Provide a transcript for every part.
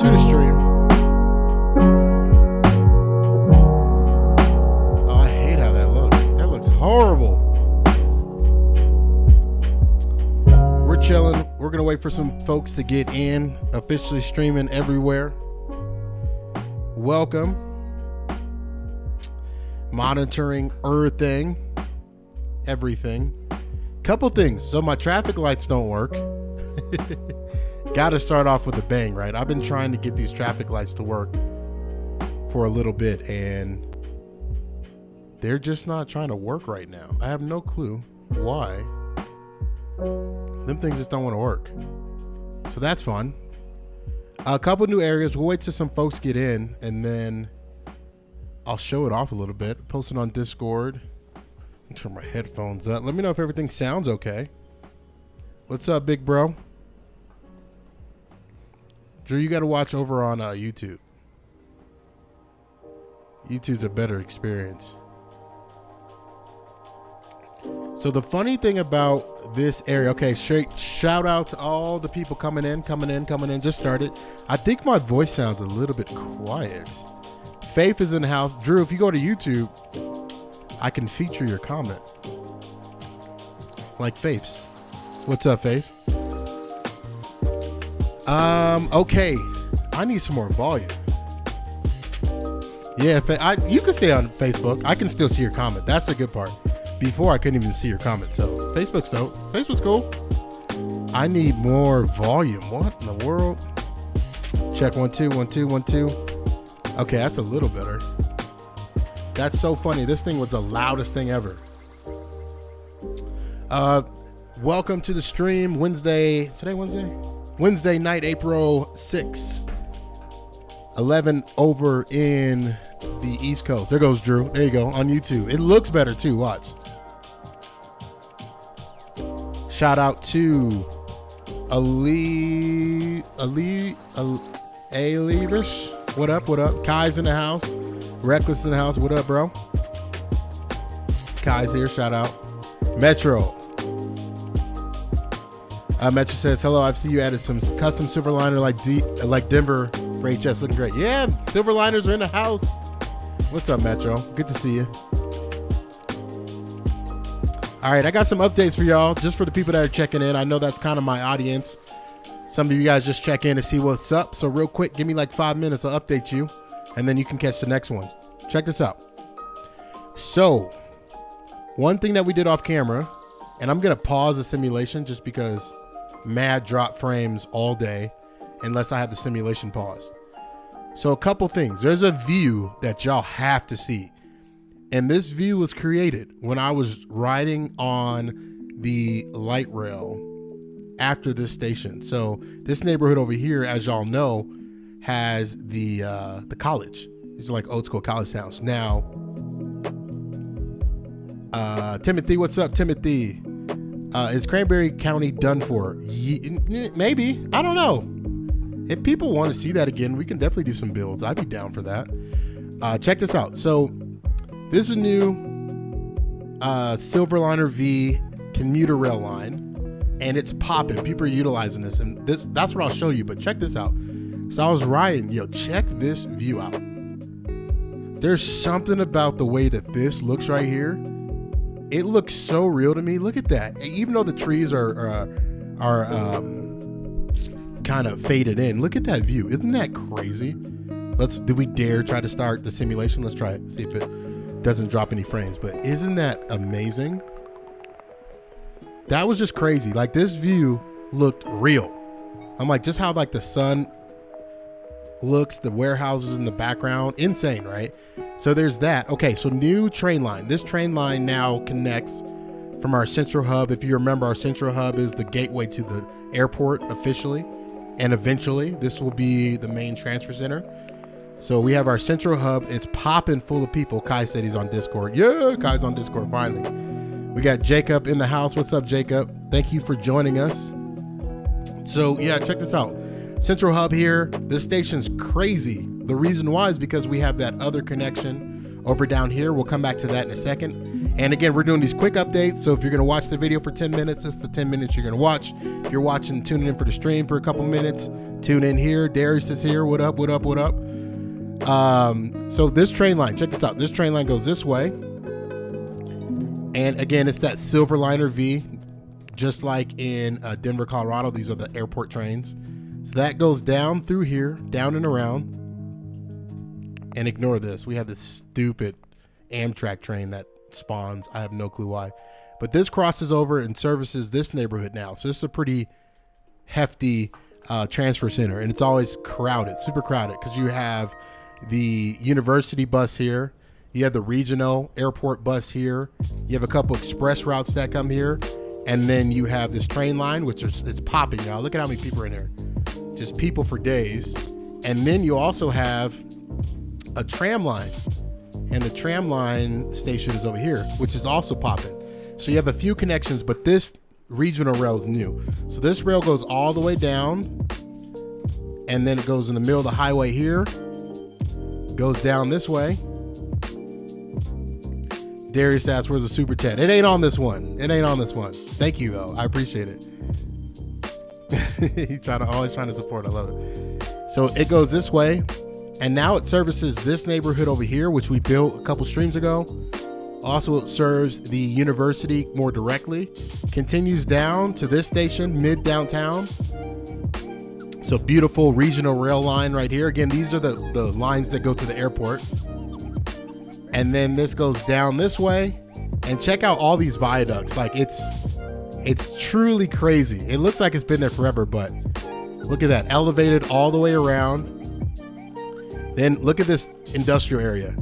to the stream. Oh, I hate how that looks. That looks horrible. We're chilling. We're going to wait for some folks to get in. Officially streaming everywhere. Welcome. Monitoring everything. Couple things. So my traffic lights don't work. Got to start off with a bang, right? I've been trying to get these traffic lights to work for a little bit, and they're just not trying to work right now. I have no clue why. Them things just don't want to work. So that's fun. A couple new areas. We'll wait till some folks get in, and then I'll show it off a little bit. Post it on Discord. Turn my headphones up. Let me know if everything sounds okay. What's up, big bro? Drew, you got to watch over on YouTube. YouTube's a better experience. So the funny thing about this area, okay, shout out to all the people coming in, just started. I think my voice sounds a little bit quiet. Faith is in the house. Drew, if you go to YouTube, I can feature your comment. Like Faith's. What's up, Faith? Okay. I need some more volume. Yeah, you can stay on Facebook. I can still see your comment. That's the good part. Before, I couldn't even see your comment. So, Facebook's dope. Facebook's cool. I need more volume. What in the world? Check 1 2 1 2 1 2. Okay, that's a little better. That's so funny. This thing was the loudest thing ever. Welcome to the stream. Wednesday. Today Wednesday? Wednesday night, April 6th. 11 over in the East Coast. There goes Drew. There you go. On YouTube. It looks better too. Watch. Shout out to Ali Alivish. What up? What up? Kai's in the house. Reckless in the house. What up, bro? Kai's here. Shout out. Metro. Metro says, hello, I've seen you added some custom silver liner like Denver for HS. Looking great. Yeah, silver liners are in the house. What's up, Metro? Good to see you. All right, I got some updates for y'all, just for the people that are checking in. I know that's kind of my audience. Some of you guys just check in to see what's up. So real quick, give me like 5 minutes. I'll update you, and then you can catch the next one. Check this out. So one thing that we did off camera, and I'm going to pause the simulation just because mad drop frames all day unless I have the simulation paused. So a couple things. There's a view that y'all have to see. And this view was created when I was riding on the light rail after this station. So this neighborhood over here, as y'all know, has the college. These are like old school college towns. Now, Timothy, what's up, Timothy? Is Cranberry County done for? Maybe. I don't know. If people want to see that again, we can definitely do some builds. I'd be down for that. Check this out. So this is a new Silverliner V commuter rail line, and it's popping. People are utilizing this, and that's what I'll show you. But check this out. So I was riding. Check this view out. There's something about the way that this looks right here. It looks so real to me. Look at that. Even though the trees are kind of faded in, look at that view. Isn't that crazy? Do we dare try to start the simulation? Let's try it. See if it doesn't drop any frames. But isn't that amazing? That was just crazy. Like, this view looked real. I'm like, just how like the sun looks, the warehouses in the background, insane, right? So there's that. Okay, so new train line. This train line now connects from our central hub. If you remember, our central hub is the gateway to the airport officially, and eventually this will be the main transfer center. So we have our central hub. It's popping full of people. Kai said he's on Discord. Yeah, Kai's on Discord finally. We got Jacob in the house. What's up, Jacob? Thank you for joining us. So yeah, check this out. Central hub here. This station's crazy. The reason why is because we have that other connection over down here. We'll come back to that in a second. And again, we're doing these quick updates. So if you're going to watch the video for 10 minutes, it's the 10 minutes you're going to watch. If you're watching, tuning in for the stream for a couple minutes, tune in here. Darius is here. What up, what up, what up? So this train line, check this out. This train line goes this way. And again, it's that Silverliner V, just like in Denver, Colorado. These are the airport trains. So that goes down through here, down and around. And ignore this. We have this stupid Amtrak train that spawns. I have no clue why. But this crosses over and services this neighborhood now. So this is a pretty hefty transfer center. And it's always crowded, super crowded, because you have the university bus here. You have the regional airport bus here. You have a couple express routes that come here. And then you have this train line, which is it's popping, y'all. Look at how many people are in here. Just people for days. And then you also have a tram line. And the tram line station is over here, which is also popping. So you have a few connections, but this regional rail is new. So this rail goes all the way down, and then it goes in the middle of the highway here, goes down this way. Darius asks, where's the super chat? It ain't on this one. It ain't on this one. Thank you, though. I appreciate it. He's always trying to support. I love it. So it goes this way. And now it services this neighborhood over here, which we built a couple streams ago. Also, it serves the university more directly. Continues down to this station, mid-downtown. So beautiful regional rail line right here. Again, these are the lines that go to the airport. And then this goes down this way. And check out all these viaducts. Like, it's truly crazy. It looks like it's been there forever, but look at that. Elevated all the way around. Then look at this industrial area.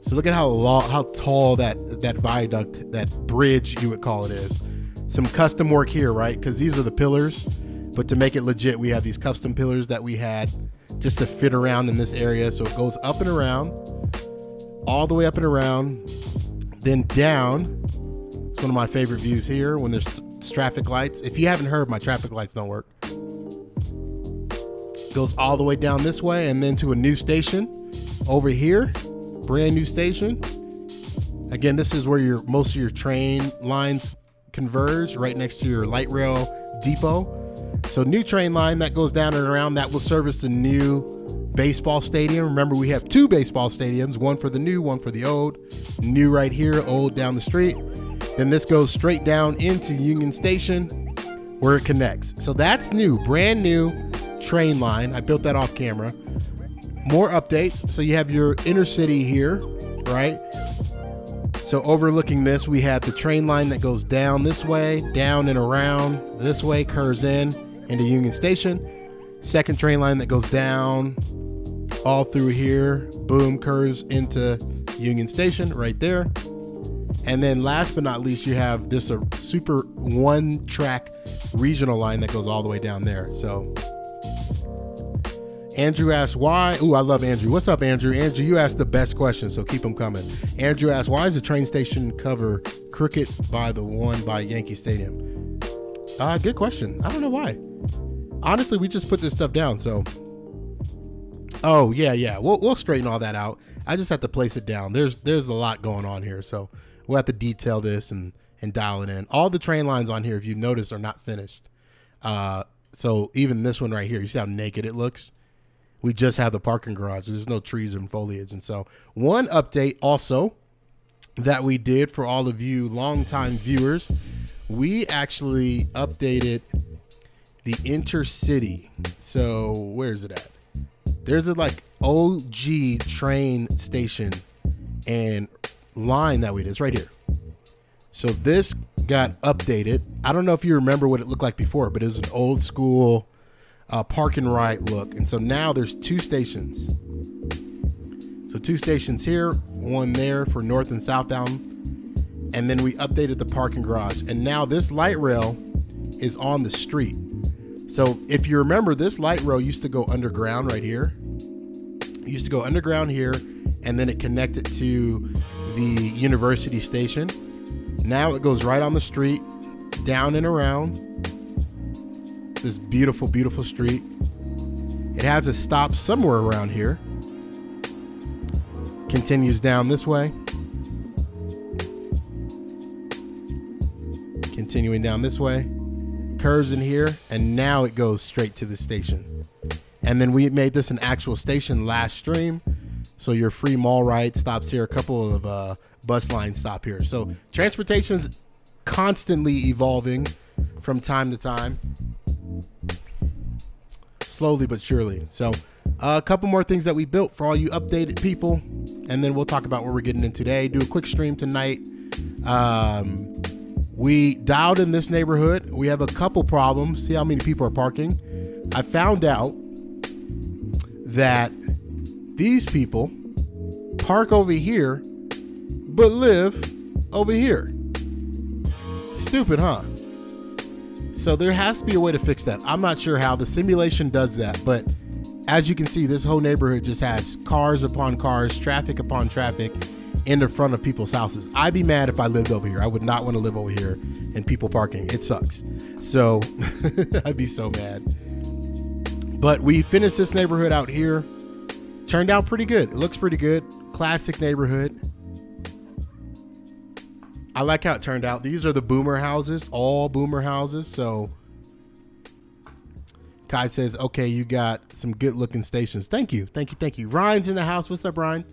So look at how tall that viaduct, that bridge you would call it is. Some custom work here, right? Because these are the pillars. But to make it legit, we have these custom pillars that we had just to fit around in this area. So it goes up and around, all the way up and around, then down. It's one of my favorite views here when there's traffic lights. If you haven't heard, my traffic lights don't work. Goes all the way down this way and then to a new station over here, brand new station. Again, this is where most of your train lines converge, right next to your light rail depot. So new train line that goes down and around, that will service the new baseball stadium. Remember, we have two baseball stadiums, one for the new, one for the old. New right here, old down the street. Then this goes straight down into Union Station where it connects. So that's new, brand new train line. I built that off camera. More updates. So you have your inner city here, right? So overlooking this, we have the train line that goes down this way, down and around this way, curves in into Union Station. Second train line that goes down all through here, boom, curves into Union Station right there. And then last but not least, you have this super one track regional line that goes all the way down there. So Andrew asked why. Ooh, I love Andrew. What's up, Andrew? Andrew, you asked the best question, so keep them coming. Andrew asked, why is the train station cover crooked by the one by Yankee Stadium? Good question. I don't know why. Honestly, we just put this stuff down, so. Oh, yeah. We'll straighten all that out. I just have to place it down. There's a lot going on here, so we'll have to detail this and dial it in. All the train lines on here, if you notice, are not finished. So even this one right here, you see how naked it looks? We just have the parking garage. There's no trees and foliage. And so one update also that we did for all of you longtime viewers, we actually updated the intercity. So where's it at? There's a like OG train station and line that we did. It's right here. So this got updated. I don't know if you remember what it looked like before, but it was an old school park and ride look. And so now there's two stations. So two stations here, one there for north and southbound. And then we updated the parking garage. And now this light rail is on the street. So if you remember, this light rail used to go underground right here. It used to go underground here, and then it connected to the university station. Now it goes right on the street, down and around this beautiful, beautiful street. It has a stop somewhere around here. Continues down this way. continuing down this way, curves in here, and now it goes straight to the station. And then we made this an actual station last stream, so your free mall ride stops here, a couple of bus lines stop here. So transportation's constantly evolving from time to time, slowly but surely. So a couple more things that we built for all you updated people, and then we'll talk about what we're getting in today. Do a quick stream tonight. We dialed in this neighborhood. We have a couple problems. See how many people are parking. I found out that these people park over here but live over here. Stupid, huh? So there has to be a way to fix that. I'm not sure how the simulation does that, but as you can see, this whole neighborhood just has cars upon cars, traffic upon traffic in the front of people's houses. I'd be mad if I lived over here. I would not want to live over here and people parking. It sucks. So I'd be so mad. But we finished this neighborhood out here. Turned out pretty good. It looks pretty good. Classic neighborhood. I like how it turned out. These are the boomer houses, all boomer houses. So Kai says, okay, you got some good looking stations. Thank you. Thank you. Thank you. Ryan's in the house. What's up, Ryan?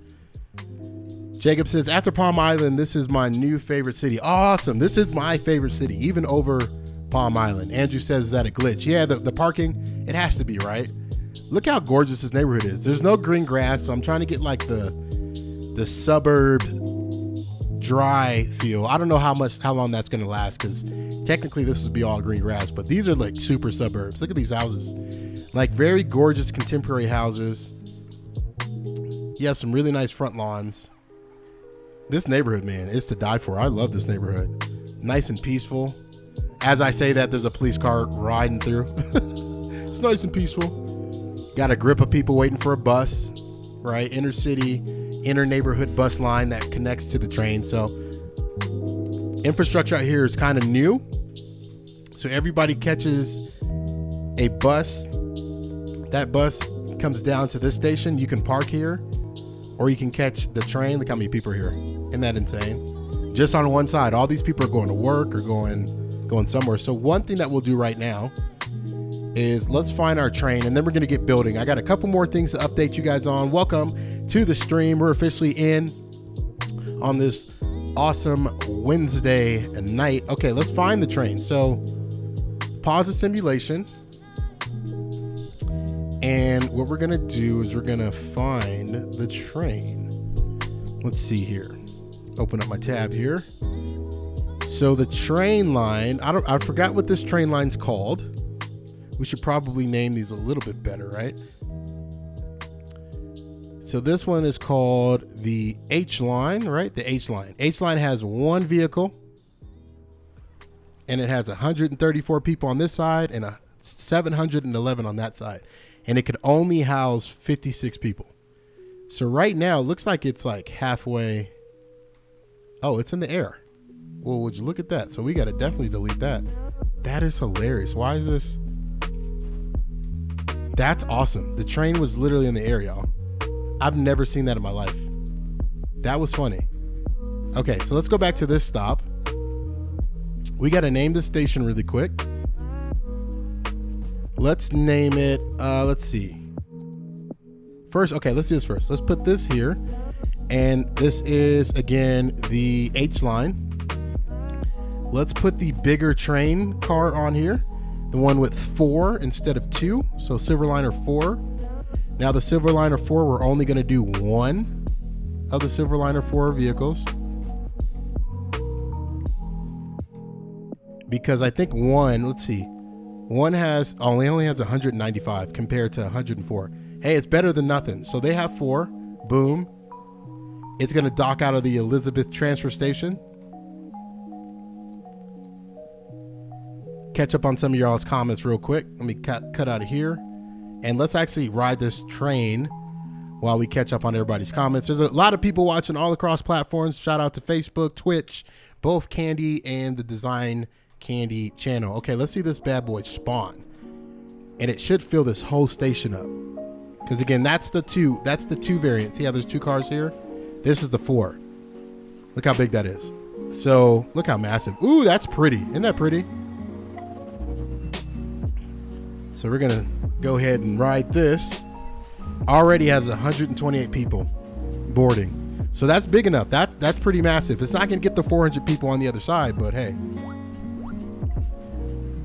Jacob says, after Palm Island, this is my new favorite city. Awesome. This is my favorite city, even over Palm Island. Andrew says, is that a glitch? Yeah, the parking, it has to be, right? Look how gorgeous this neighborhood is. There's no green grass, so I'm trying to get like the suburb dry feel. I don't know how long that's going to last, because technically this would be all green grass, but these are like super suburbs. Look at these houses. Like very gorgeous contemporary houses. Yeah, some really nice front lawns. This neighborhood, man, is to die for. I love this neighborhood. Nice and peaceful. As I say that, there's a police car riding through. It's nice and peaceful. Got a grip of people waiting for a bus, right? Inner city, inner neighborhood bus line that connects to the train. So infrastructure out here is kind of new. So everybody catches a bus. That bus comes down to this station. You can park here, or you can catch the train. Look how many people are here. Isn't that insane? Just on one side, all these people are going to work or going somewhere. So one thing that we'll do right now is let's find our train, and then we're going to get building. I got a couple more things to update you guys on. Welcome to the stream. We're officially in on this awesome Wednesday night. Okay, let's find the train. So pause the simulation. And what we're going to do is we're going to find the train. Let's see here. Open up my tab here. So the train line, I forgot what this train line's called. We should probably name these a little bit better, right? So this one is called the H line, right? The H line. H line has one vehicle, and it has 134 people on this side and 711 on that side. And it could only house 56 people. So right now, it looks like it's like halfway. Oh, it's in the air. Well, would you look at that? So we got to definitely delete that. That is hilarious. Why is this? That's awesome. The train was literally in the air, y'all. I've never seen that in my life. That was funny. Okay, so let's go back to this stop. We got to name the station really quick. Let's name it, let's see. First, okay, let's do this first. Let's put this here. And this is, again, the H line. Let's put the bigger train car on here. The one with 4 instead of 2. So Silverliner 4. Now the Silverliner 4, we're only going to do one of the Silverliner 4 vehicles. Because I think one, let's see. One only has 195 compared to 104. Hey, it's better than nothing. So they have 4. Boom. It's going to dock out of the Elizabeth transfer station. Catch up on some of y'all's comments real quick. Let me cut out of here. And let's actually ride this train while we catch up on everybody's comments. There's a lot of people watching all across platforms. Shout out to Facebook, Twitch, both Candy and the Design Candy channel. Okay, let's see this bad boy spawn. And it should fill this whole station up. Because again, that's the 2 variant. See how there's 2 cars here? This is the 4. Look how big that is. So look how massive. Ooh, that's pretty. Isn't that pretty? So we're gonna go ahead and ride this. Already has 128 people boarding. So that's big enough. That's pretty massive. It's not gonna get the 400 people on the other side, but hey.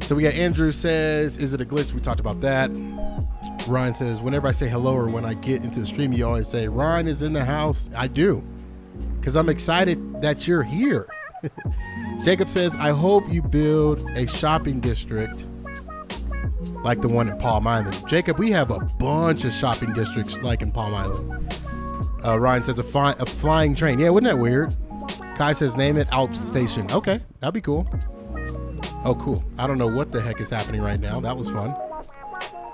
So we got Andrew says, is it a glitch? We talked about that. Ryan says, whenever I say hello or when I get into the stream, you always say, Ryan is in the house. I do, because I'm excited that you're here. Jacob says, I hope you build a shopping district like the one in Palm Island. Jacob, we have a bunch of shopping districts like in Palm Island. Ryan says, a flying train. Yeah, wasn't that weird? Kai says, name it Alp Station. Okay, that'd be cool. Oh, cool. I don't know what the heck is happening right now. That was fun.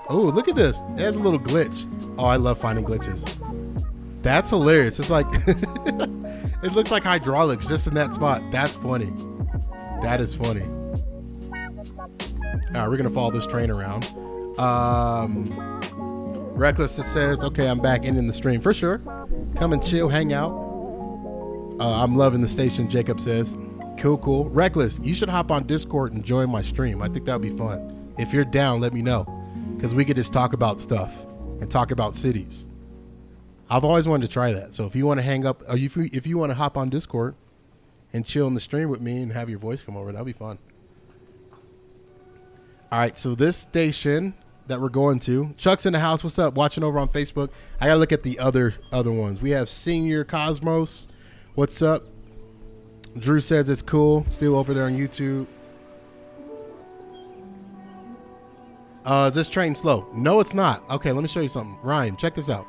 Oh, look at this. There's a little glitch. Oh, I love finding glitches. That's hilarious. It's like, it looks like hydraulics just in that spot. That's funny. That is funny. All right, we're going to follow this train around. Reckless just says, okay, I'm back in the stream for sure. Come and chill, hang out. I'm loving the station, Jacob says. Cool. Reckless, you should hop on Discord and join my stream. I think that would be fun. If you're down, let me know, because we could just talk about stuff and talk about cities. I've always wanted to try that. So if you want to hang up, or if you want to hop on Discord and chill in the stream with me and have your voice come over, that'll be fun. All right, so this station that we're going to, Chuck's in the house. What's up? Watching over on Facebook. I gotta look at the other ones. We have Senior Cosmos. What's up? Drew says it's cool. Still over there on YouTube. Is this train slow? No, it's not. Okay, let me show you something. Ryan, check this out.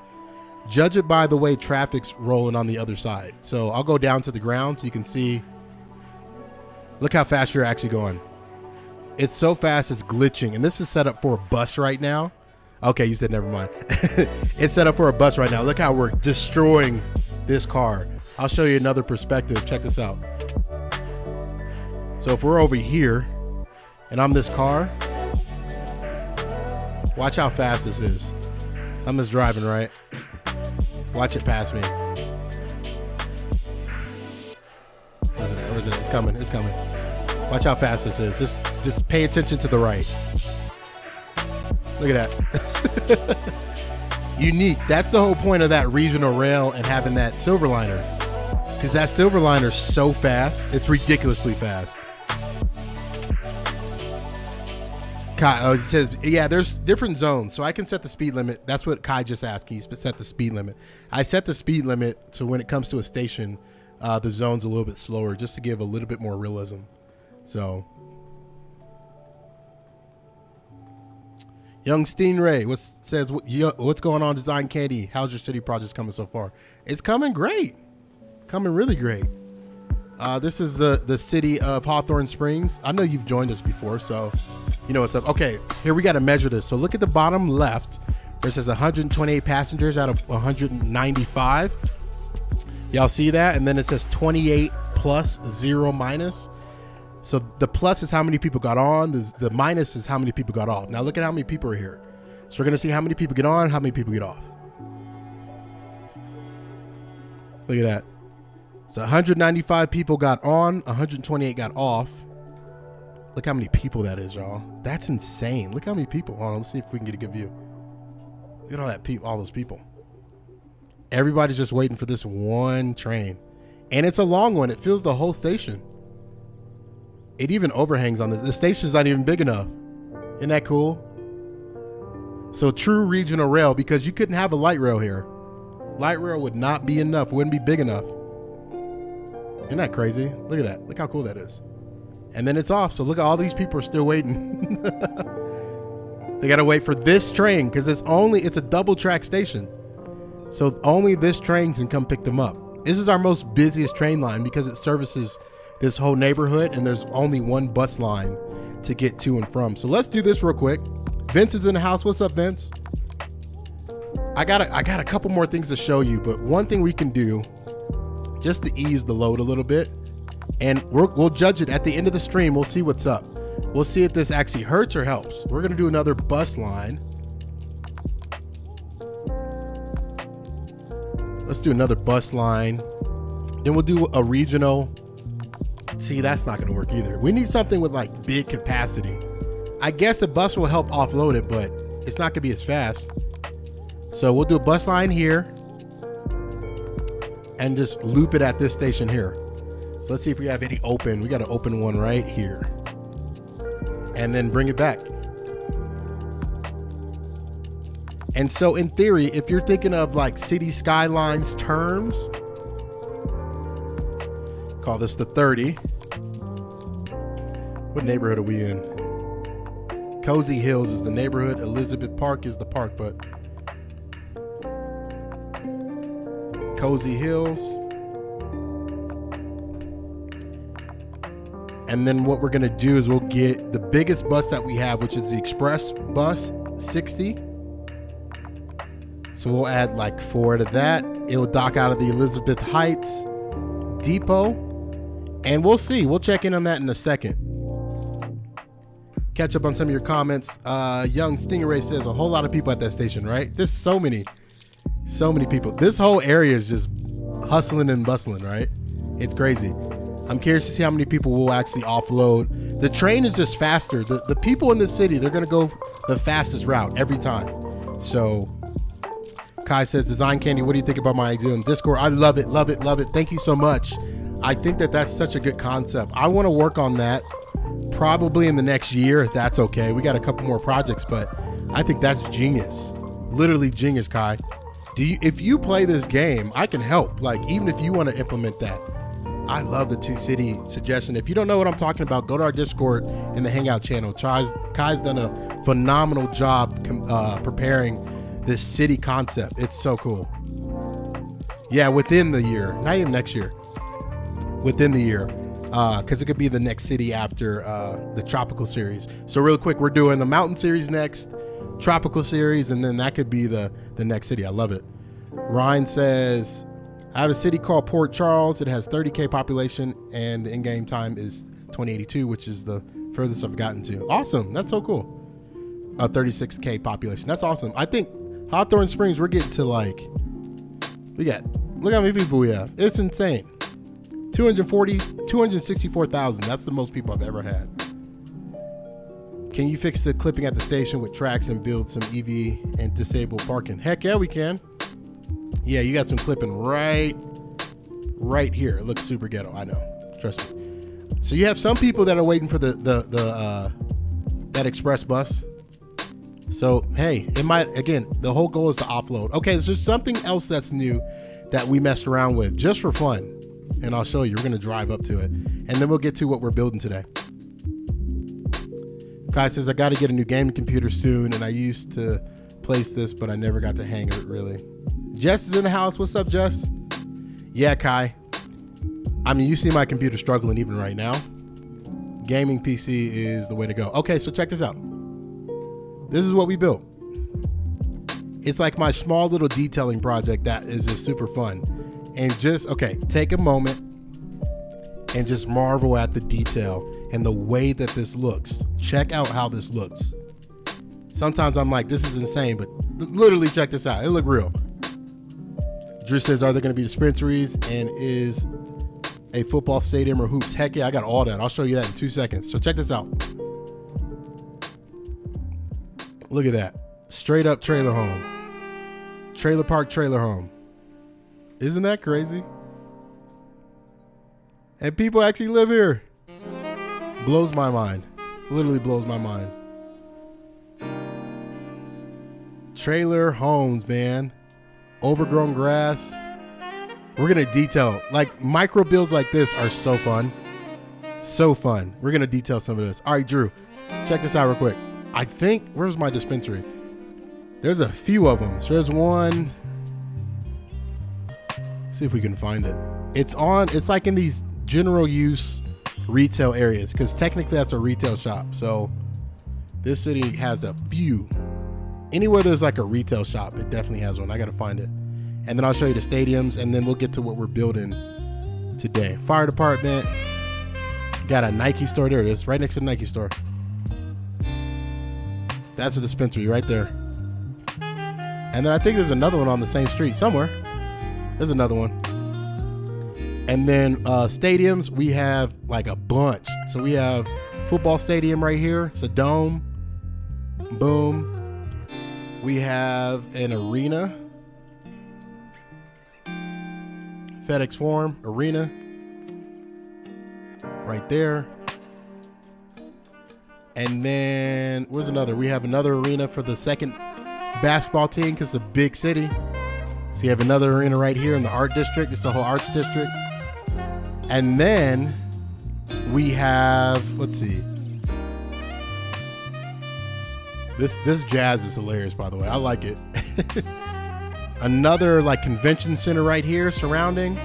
Judge it by the way traffic's rolling on the other side. So I'll go down to the ground so you can see. Look how fast you're actually going. It's so fast it's glitching. And this is set up for a bus right now. Okay, you said never mind. It's set up for a bus right now. Look how we're destroying this car. I'll show you another perspective. Check this out. So if we're over here and I'm this car, watch how fast this is. I'm just driving, right? Watch it pass me. Where is it? It's coming. It's coming. Watch how fast this is. Just pay attention to the right. Look at that. Unique. That's the whole point of that regional rail and having that Silverliner. Because that Silverliner's so fast. It's ridiculously fast. Kai, it says, yeah, there's different zones. So I can set the speed limit. That's what Kai just asked. Can you set the speed limit? I set the speed limit so when it comes to a station, the zone's a little bit slower just to give a little bit more realism. So, Young Steenray says, what's going on, Design Candy? How's your city projects coming so far? It's coming great. Coming really great. This is the city of Hawthorne Springs. I know you've joined us before, so you know what's up. Okay, here we got to measure this. So look at the bottom left where it says 128 passengers out of 195. Y'all see that? And then it says 28 plus 0 minus. So the plus is how many people got on. The minus is how many people got off. Now look at how many people are here. So we're going to see how many people get on, how many people get off. Look at that. So 195 people got on, 128 got off. Look how many people that is, y'all. That's insane. Look how many people. Hold on, let's see if we can get a good view. Look at all those people. Everybody's just waiting for this one train. And it's a long one. It fills the whole station. It even overhangs on this. The station's not even big enough. Isn't that cool? So true regional rail, because you couldn't have a light rail here. Light rail would not be enough. Wouldn't be big enough. Isn't that crazy? Look at that. Look how cool that is. And then it's off. So look at all these people are still waiting. They got to wait for this train because it's a double track station. So only this train can come pick them up. This is our most busiest train line because it services this whole neighborhood and there's only one bus line to get to and from. So let's do this real quick. Vince is in the house. What's up, Vince? I got a couple more things to show you, but one thing we can do just to ease the load a little bit, and we'll judge it at the end of the stream. We'll see what's up. We'll see if this actually hurts or helps. We're gonna do another bus line. Let's do another bus line. Then we'll do a regional See, that's not going to work either. We need something with like big capacity. I guess a bus will help offload it, but it's not going to be as fast. So we'll do a bus line here and just loop it at this station here. So let's see if we have any open. We got to open one right here and then bring it back. And so in theory, if you're thinking of like city skylines terms, call this the 30. What neighborhood are we in? Cozy Hills is the neighborhood. Elizabeth Park is the park, but Cozy Hills. And then what we're gonna do is we'll get the biggest bus that we have, which is the Express Bus 60. So we'll add like 4 to that. It'll dock out of the Elizabeth Heights Depot. And we'll see. We'll check in on that in a second. Catch up on some of your comments. Young Stingray says a whole lot of people at that station, right? There's so many people. This whole area is just hustling and bustling, right? It's crazy. I'm curious to see how many people will actually offload. The train is just faster. The people in the city, they're going to go the fastest route every time. So Kai says, Design Candy, what do you think about my idea on Discord? I love it, love it, love it. Thank you so much. I think that that's such a good concept. I want to work on that probably in the next year, if that's okay. We got a couple more projects, but I think that's genius. Literally genius, Kai. If you play this game, I can help. Like, even if you want to implement that. I love the two city suggestion. If you don't know what I'm talking about, go to our Discord in the Hangout channel. Kai's done a phenomenal job preparing this city concept. It's so cool. Yeah, within the year, not even next year. Within the year, because it could be the next city after the tropical series. So real quick, we're doing the mountain series next, tropical series, and then that could be the next city. I love it. Ryan says, I have a city called Port Charles. It has 30K population, and the in-game time is 2082, which is the furthest I've gotten to. Awesome. That's so cool. 36K population. That's awesome. I think Hawthorne Springs, we're getting to like, look how many people we have. It's insane. 264,000. That's the most people I've ever had. Can you fix the clipping at the station with tracks and build some EV and disable parking? Heck yeah, we can. Yeah, you got some clipping right here. It looks super ghetto. I know. Trust me. So you have some people that are waiting for that express bus. So hey, it might, again, the whole goal is to offload. Okay, so there's something else that's new that we messed around with just for fun. And I'll show you. We're going to drive up to it. And then we'll get to what we're building today. Kai says, I got to get a new gaming computer soon. And I used to place this, but I never got to hang it really. Jess is in the house. What's up, Jess? Yeah, Kai. I mean, you see my computer struggling even right now. Gaming PC is the way to go. Okay, so check this out. This is what we built. It's like my small little detailing project that is just super fun. And just, okay, take a moment and just marvel at the detail and the way that this looks. Check out how this looks. Sometimes I'm like, this is insane, but literally check this out. It look real. Drew says, are there going to be dispensaries and is a football stadium or hoops? Heck yeah, I got all that. I'll show you that in 2 seconds. So check this out. Look at that. Straight up trailer home. Trailer park, trailer home. Isn't that crazy? And people actually live here. Blows my mind. Literally blows my mind. Trailer homes, man. Overgrown grass. We're going to detail. Like, micro builds like this are so fun. So fun. We're going to detail some of this. All right, Drew. Check this out real quick. I think, where's my dispensary? There's a few of them. So there's one. See if we can find it. It's like in these general use retail areas, because technically that's a retail shop. So this city has a few. Anywhere there's like a retail shop, it definitely has one. I got to find it. And then I'll show you the stadiums, and then we'll get to what we're building today. Fire department. Got a Nike store. There it is, right next to the Nike store. That's a dispensary right there. And then I think there's another one on the same street somewhere. There's another one. And then stadiums, we have like a bunch. So we have football stadium right here. It's a dome. Boom. We have an arena. FedEx Forum Arena. Right there. And then, where's another? We have another arena for the second basketball team because it's a big city. So you have another arena right here in the art district. It's the whole arts district. And then we have, let's see. This jazz is hilarious, by the way. I like it. Another like convention center right here surrounding.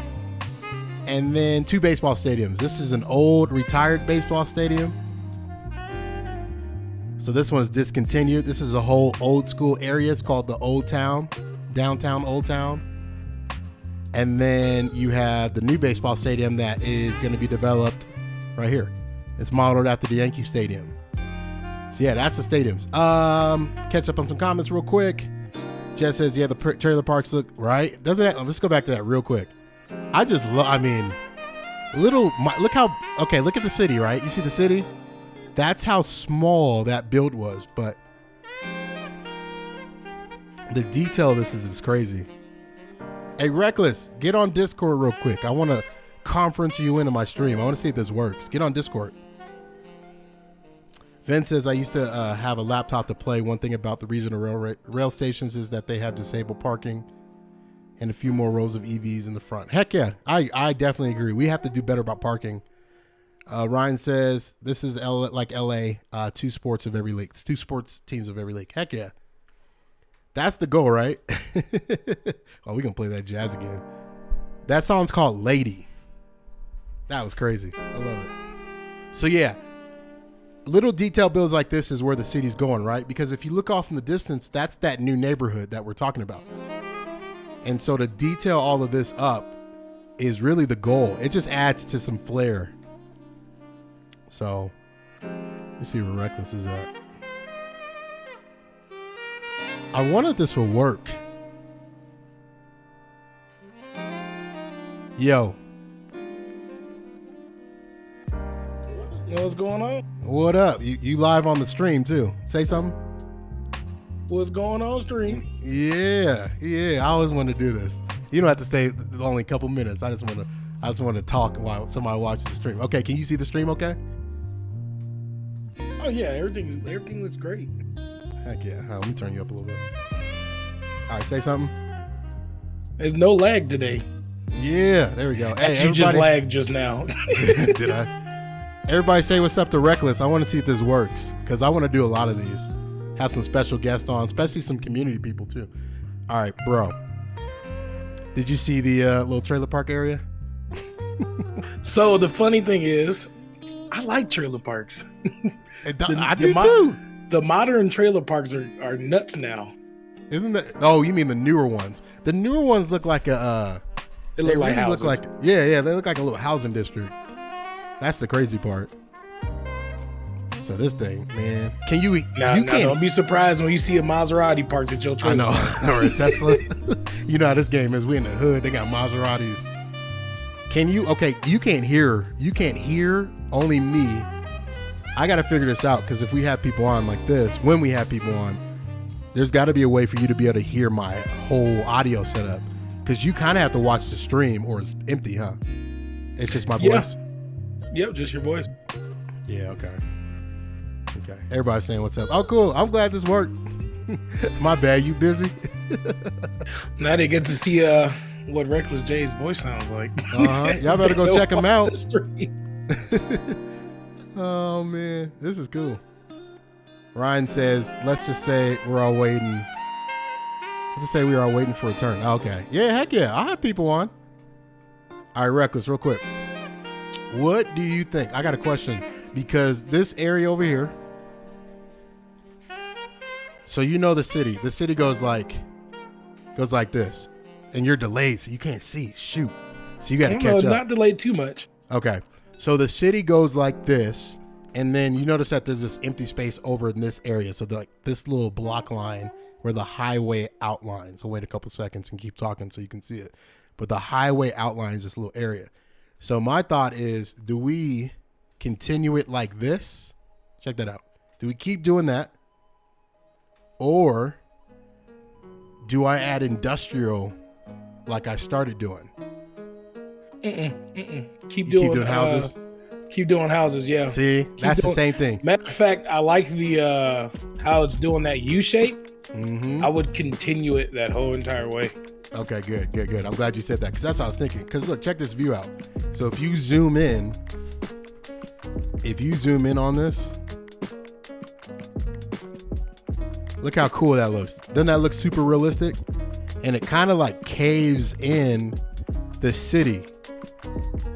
And then 2 baseball stadiums. This is an old retired baseball stadium. So this one's discontinued. This is a whole old school area. It's called the Old Town, downtown Old Town. And then you have the new baseball stadium that is going to be developed right here. It's modeled after the Yankee Stadium. So yeah, that's the stadiums. Catch up on some comments real quick. Jess says, yeah, the trailer parks look right. Doesn't that? Let's go back to that real quick. I just love, I mean, look how, okay, look at the city, right? You see the city? That's how small that build was, but the detail of this is crazy. Hey, Reckless, get on Discord real quick. I want to conference you into my stream. I want to see if this works. Get on Discord. Vince says, I used to have a laptop to play. One thing about the regional rail stations is that they have disabled parking and a few more rows of EVs in the front. Heck yeah, I definitely agree. We have to do better about parking. Ryan says, this is like LA, 2 sports of every league. It's 2 sports teams of every league. Heck yeah. That's the goal, right? Oh, we gonna play that jazz again. That song's called Lady. That was crazy. I love it. So yeah, little detail builds like this is where the city's going, right? Because if you look off in the distance, that's that new neighborhood that we're talking about. And so to detail all of this up is really the goal. It just adds to some flair. So let's see where Reckless is at. I wonder if this will work. Yo. What's going on? What up? You live on the stream too. Say something. What's going on, stream? Yeah. I always want to do this. You don't have to stay only a couple minutes. I just want to talk while somebody watches the stream. Okay, can you see the stream okay? Oh yeah, everything looks great. Heck yeah. Let me turn you up a little bit. All right, say something. There's no lag today. Yeah, there we go. Hey, you just lagged just now. Did I? Everybody say what's up to Reckless. I want to see if this works because I want to do a lot of these. Have some special guests on, especially some community people too. All right, bro. Did you see the little trailer park area? So the funny thing is, I like trailer parks. I do too. The modern trailer parks are nuts now. Isn't that? Oh, you mean the newer ones? The newer ones look like a. They look like houses. Yeah. They look like a little housing district. That's the crazy part. So this thing, man, can you? Now, don't be surprised when you see a Maserati parked at your trailer. I know, or a Tesla. You know how this game is. We in the hood. They got Maseratis. Can you? Okay, you can't hear. You can't hear. Only me. I got to figure this out because if we have people on like this, when we have people on, there's got to be a way for you to be able to hear my whole audio setup because you kind of have to watch the stream or it's empty, huh? It's just my voice. Yep, just your voice. Yeah. Okay. Everybody's saying what's up. Oh, cool. I'm glad this worked. My bad. You busy? Now they get to see what Reckless J's voice sounds like. Y'all better go check him out. Oh man, this is cool. Ryan says, let's just say we're all waiting. Let's just say we are all waiting for a turn. Okay. Yeah, heck yeah. I'll have people on. All right, Reckless, real quick. What do you think? I got a question because this area over here. So you know the city. The city goes like this. And you're delayed, so you can't see. Shoot. So you got to catch up. Not delayed too much. Okay. So the city goes like this, and then you notice that there's this empty space over in this area. So like this little block line where the highway outlines. So wait a couple seconds and keep talking so you can see it. But the highway outlines this little area. So my thought is, do we continue it like this? Check that out. Do we keep doing that? Or do I add industrial like I started doing? Keep doing houses? Keep doing houses, yeah. See, that's the same thing. Matter of fact, I like the how it's doing that U shape. Mm-hmm. I would continue it that whole entire way. Okay, good. I'm glad you said that because that's what I was thinking. Because look, check this view out. So if you zoom in on this, look how cool that looks. Doesn't that look super realistic? And it kind of like caves in the city.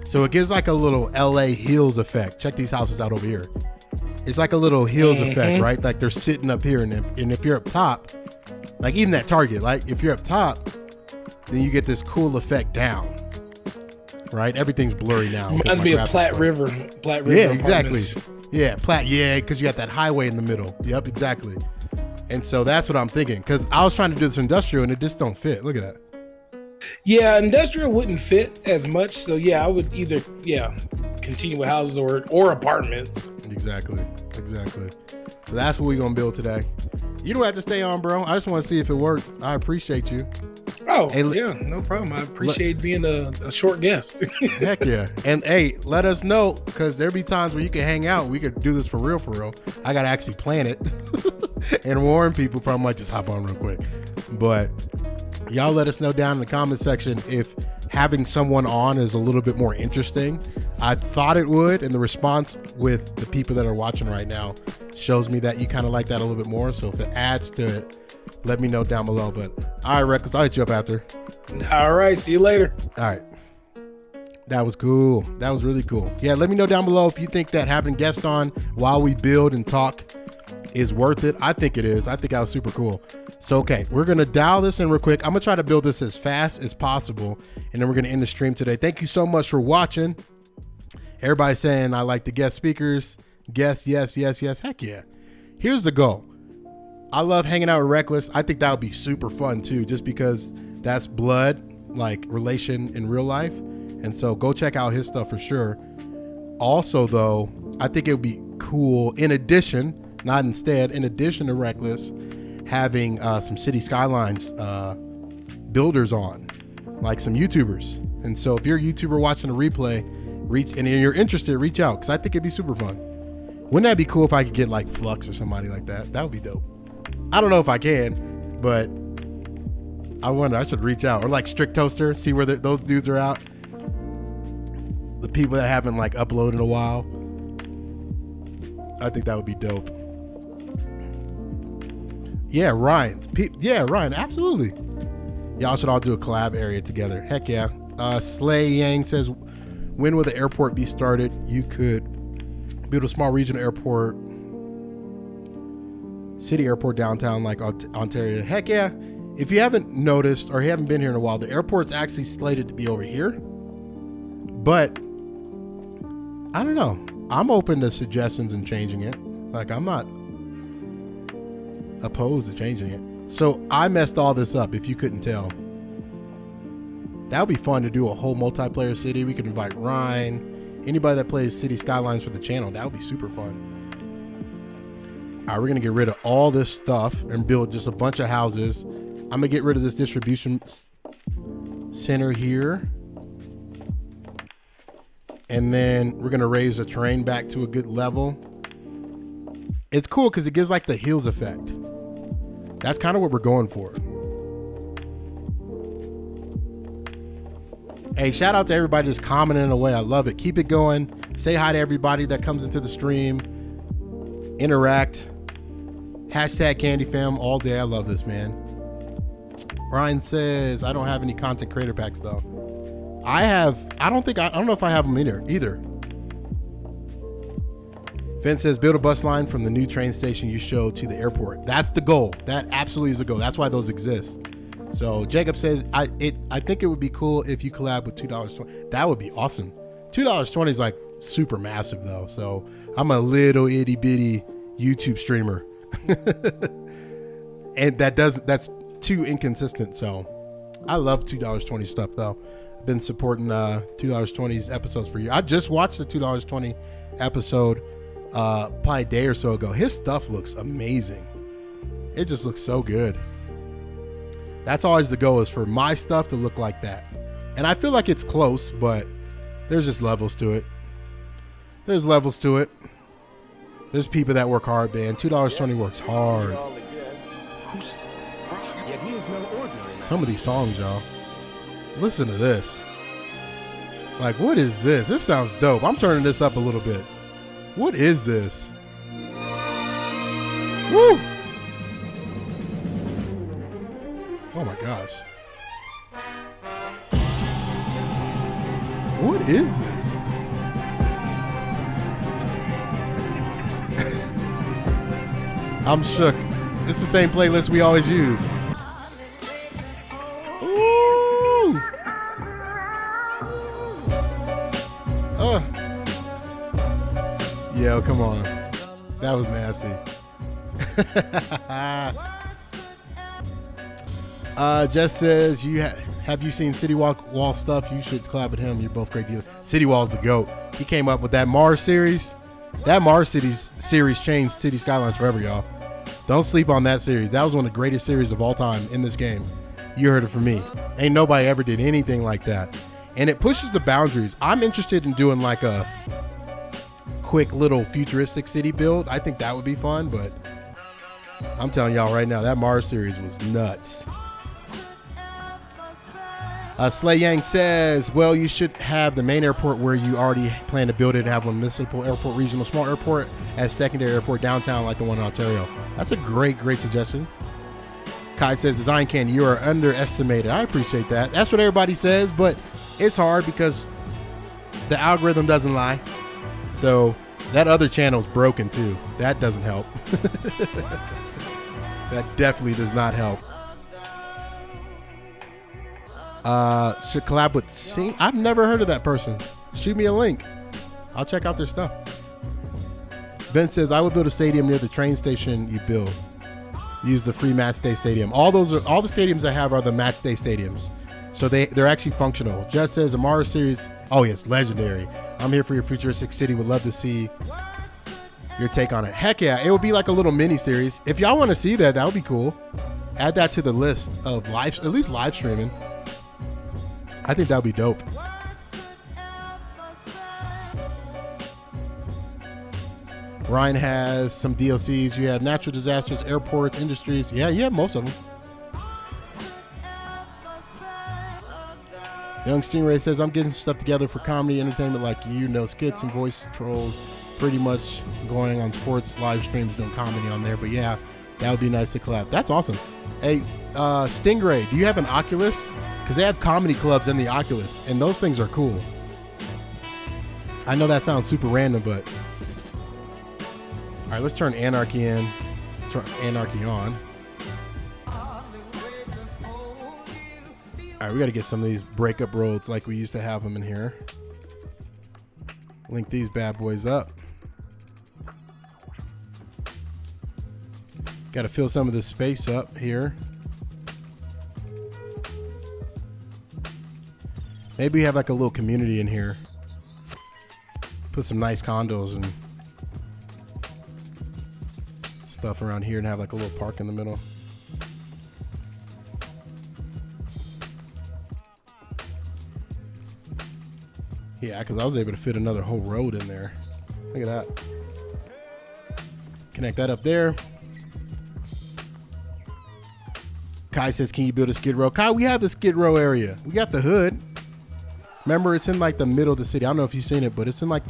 So it gives like a little LA hills effect. Check these houses out over here. It's like a little hills effect, right? Like they're sitting up here. And if you're up top, like even that Target, like if you're up top, then you get this cool effect down, right? Everything's blurry now. Reminds me of Platte River. Yeah, exactly. Yeah, Platte. Yeah, because you got that highway in the middle. Yep, exactly. And so that's what I'm thinking. Because I was trying to do this industrial and it just don't fit. Look at that. Yeah, industrial wouldn't fit as much. So yeah, I would either continue with houses or apartments. Exactly. So that's what we're gonna build today. You don't have to stay on, bro. I just want to see if it worked. I appreciate you. Oh, hey, yeah, no problem. I appreciate being a short guest. Heck yeah. And hey, let us know, because there'll be times where you can hang out. We could do this for real. I got to actually plan it and warn people. Probably might just hop on real quick. But y'all let us know down in the comment section if having someone on is a little bit more interesting. I thought it would, and the response with the people that are watching right now shows me that you kind of like that a little bit more. So if it adds to it, let me know down below. But all right, Reckless, I'll hit you up after. All right, see you later. All right. That was cool. That was really cool. Yeah, let me know down below if you think that having guests on while we build and talk is worth it. I think it is. I think that was super cool. So, okay, we're going to dial this in real quick. I'm going to try to build this as fast as possible, and then we're going to end the stream today. Thank you so much for watching. Everybody's saying I like the guest speakers. Guests, yes. Heck yeah. Here's the goal. I love hanging out with Reckless. I think that would be super fun too, just because that's blood, like relation in real life. And so go check out his stuff for sure. Also though, I think it would be cool in addition to Reckless, having some City Skylines builders on, like some YouTubers. And so if you're a YouTuber watching a replay, and you're interested, reach out, because I think it'd be super fun. Wouldn't that be cool if I could get like Flux or somebody like that? That would be dope. I don't know if I can, but I wonder. I should reach out. Or like Strict Toaster, see where those dudes are out. The people that haven't like uploaded in a while. I think that would be dope. Yeah, Ryan. Ryan, absolutely. Y'all should all do a collab area together. Heck yeah. Slay Yang says, when will the airport be started? You could build a small regional airport. City airport downtown like Ontario. Heck yeah. If you haven't noticed or you haven't been here in a while, the airport's actually slated to be over here. But I don't know. I'm open to suggestions and changing it. Like, I'm not opposed to changing it. So I messed all this up, if you couldn't tell. That would be fun to do a whole multiplayer city. We could invite Ryan, anybody that plays City Skylines for the channel. That would be super fun. All right, we're going to get rid of all this stuff and build just a bunch of houses. I'm going to get rid of this distribution center here. And then we're going to raise the terrain back to a good level. It's cool because it gives like the hills effect. That's kind of what we're going for. Hey, shout out to everybody that's commenting away. I love it. Keep it going. Say hi to everybody that comes into the stream. Interact. Hashtag CandyFam all day. I love this, man. Ryan says, I don't have any content creator packs though. I don't know if I have them either. Vince says, build a bus line from the new train station you showed to the airport. That's the goal. That absolutely is a goal. That's why those exist. So Jacob says, I think it would be cool if you collab with $2.20. That would be awesome. $2.20 is like super massive though. So I'm a little itty bitty YouTube streamer. And that's too inconsistent. So I love $2.20 stuff though. been supporting $2.20 episodes for you. I just watched the $2.20 episode probably a day or so ago. His stuff looks amazing. It just looks so good. That's always the goal, is for my stuff to look like that. And I feel like it's close, but there's just levels to it. There's levels to it. There's people that work hard, man. $2.20 works hard. Some of these songs, y'all. Listen to this. Like, what is this? This sounds dope. I'm turning this up a little bit. What is this? Woo! Oh my gosh. What is this? I'm shook. It's the same playlist we always use. Ooh! Yo, come on. That was nasty. Jess says, have you seen City Wall stuff? You should collab with him. You're both great dealers. City Wall's the GOAT. He came up with that Mars series. That Mars series changed City Skylines forever, y'all. Don't sleep on that series. That was one of the greatest series of all time in this game. You heard it from me. Ain't nobody ever did anything like that. And it pushes the boundaries. I'm interested in doing like a quick little futuristic city build. I think that would be fun, but I'm telling y'all right now, that Mars series was nuts. Slay Yang says, well, you should have the main airport where you already plan to build it, have one municipal airport, regional small airport as secondary airport downtown like the one in Ontario. That's a great suggestion. Kai says, Design Candy, you are underestimated. I appreciate that. That's what everybody says, but it's hard because the algorithm doesn't lie. So that other channel's broken too. That doesn't help. That definitely does not help. Should collab with Sing. I've never heard of that person. Shoot me a link. I'll check out their stuff. Ben says, I would build a stadium near the train station you build. Use the free match day stadium. All the stadiums I have are the match day stadiums. So they're actually functional. Jess says, the Mars series, oh yes, legendary. I'm here for your futuristic city. Would love to see your take on it. Heck yeah, it would be like a little mini series. If y'all want to see that, that would be cool. Add that to the list of at least live streaming. I think that would be dope. Ryan has some DLCs. You have natural disasters, airports, industries. Yeah, you have most of them. Young Stingray says, I'm getting stuff together for comedy, entertainment, like skits and voice trolls, pretty much going on sports, live streams, doing comedy on there. But yeah, that would be nice to collab. That's awesome. Hey, Stingray, do you have an Oculus? Because they have comedy clubs in the Oculus, and those things are cool. I know that sounds super random, but... All right, let's turn Anarchy in. Turn Anarchy on. All right, we got to get some of these breakup roads like we used to have them in here. Link these bad boys up. Got to fill some of this space up here. Maybe we have like a little community in here. Put some nice condos and stuff around here and have like a little park in the middle. Yeah, because I was able to fit another whole road in there. Look at that. Connect that up there. Kai says, can you build a Skid Row? Kai, we have the Skid Row area. We got the hood. Remember, it's in like the middle of the city. I don't know if you've seen it, but it's in like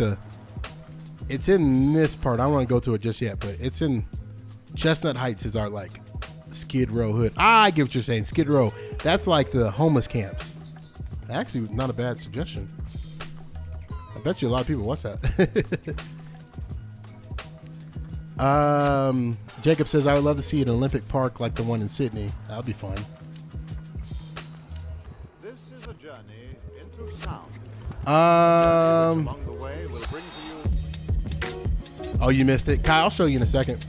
it's in this part. I don't want to go to it just yet, but it's in Chestnut Heights is our like Skid Row hood. I get what you're saying. Skid Row. That's like the homeless camps. Actually, not a bad suggestion. I bet you a lot of people watch that. Jacob says, I would love to see an Olympic Park like the one in Sydney. That would be fun. This is a journey into sound. Along the way will bring to you. Oh, you missed it. Kai, I'll show you in a second.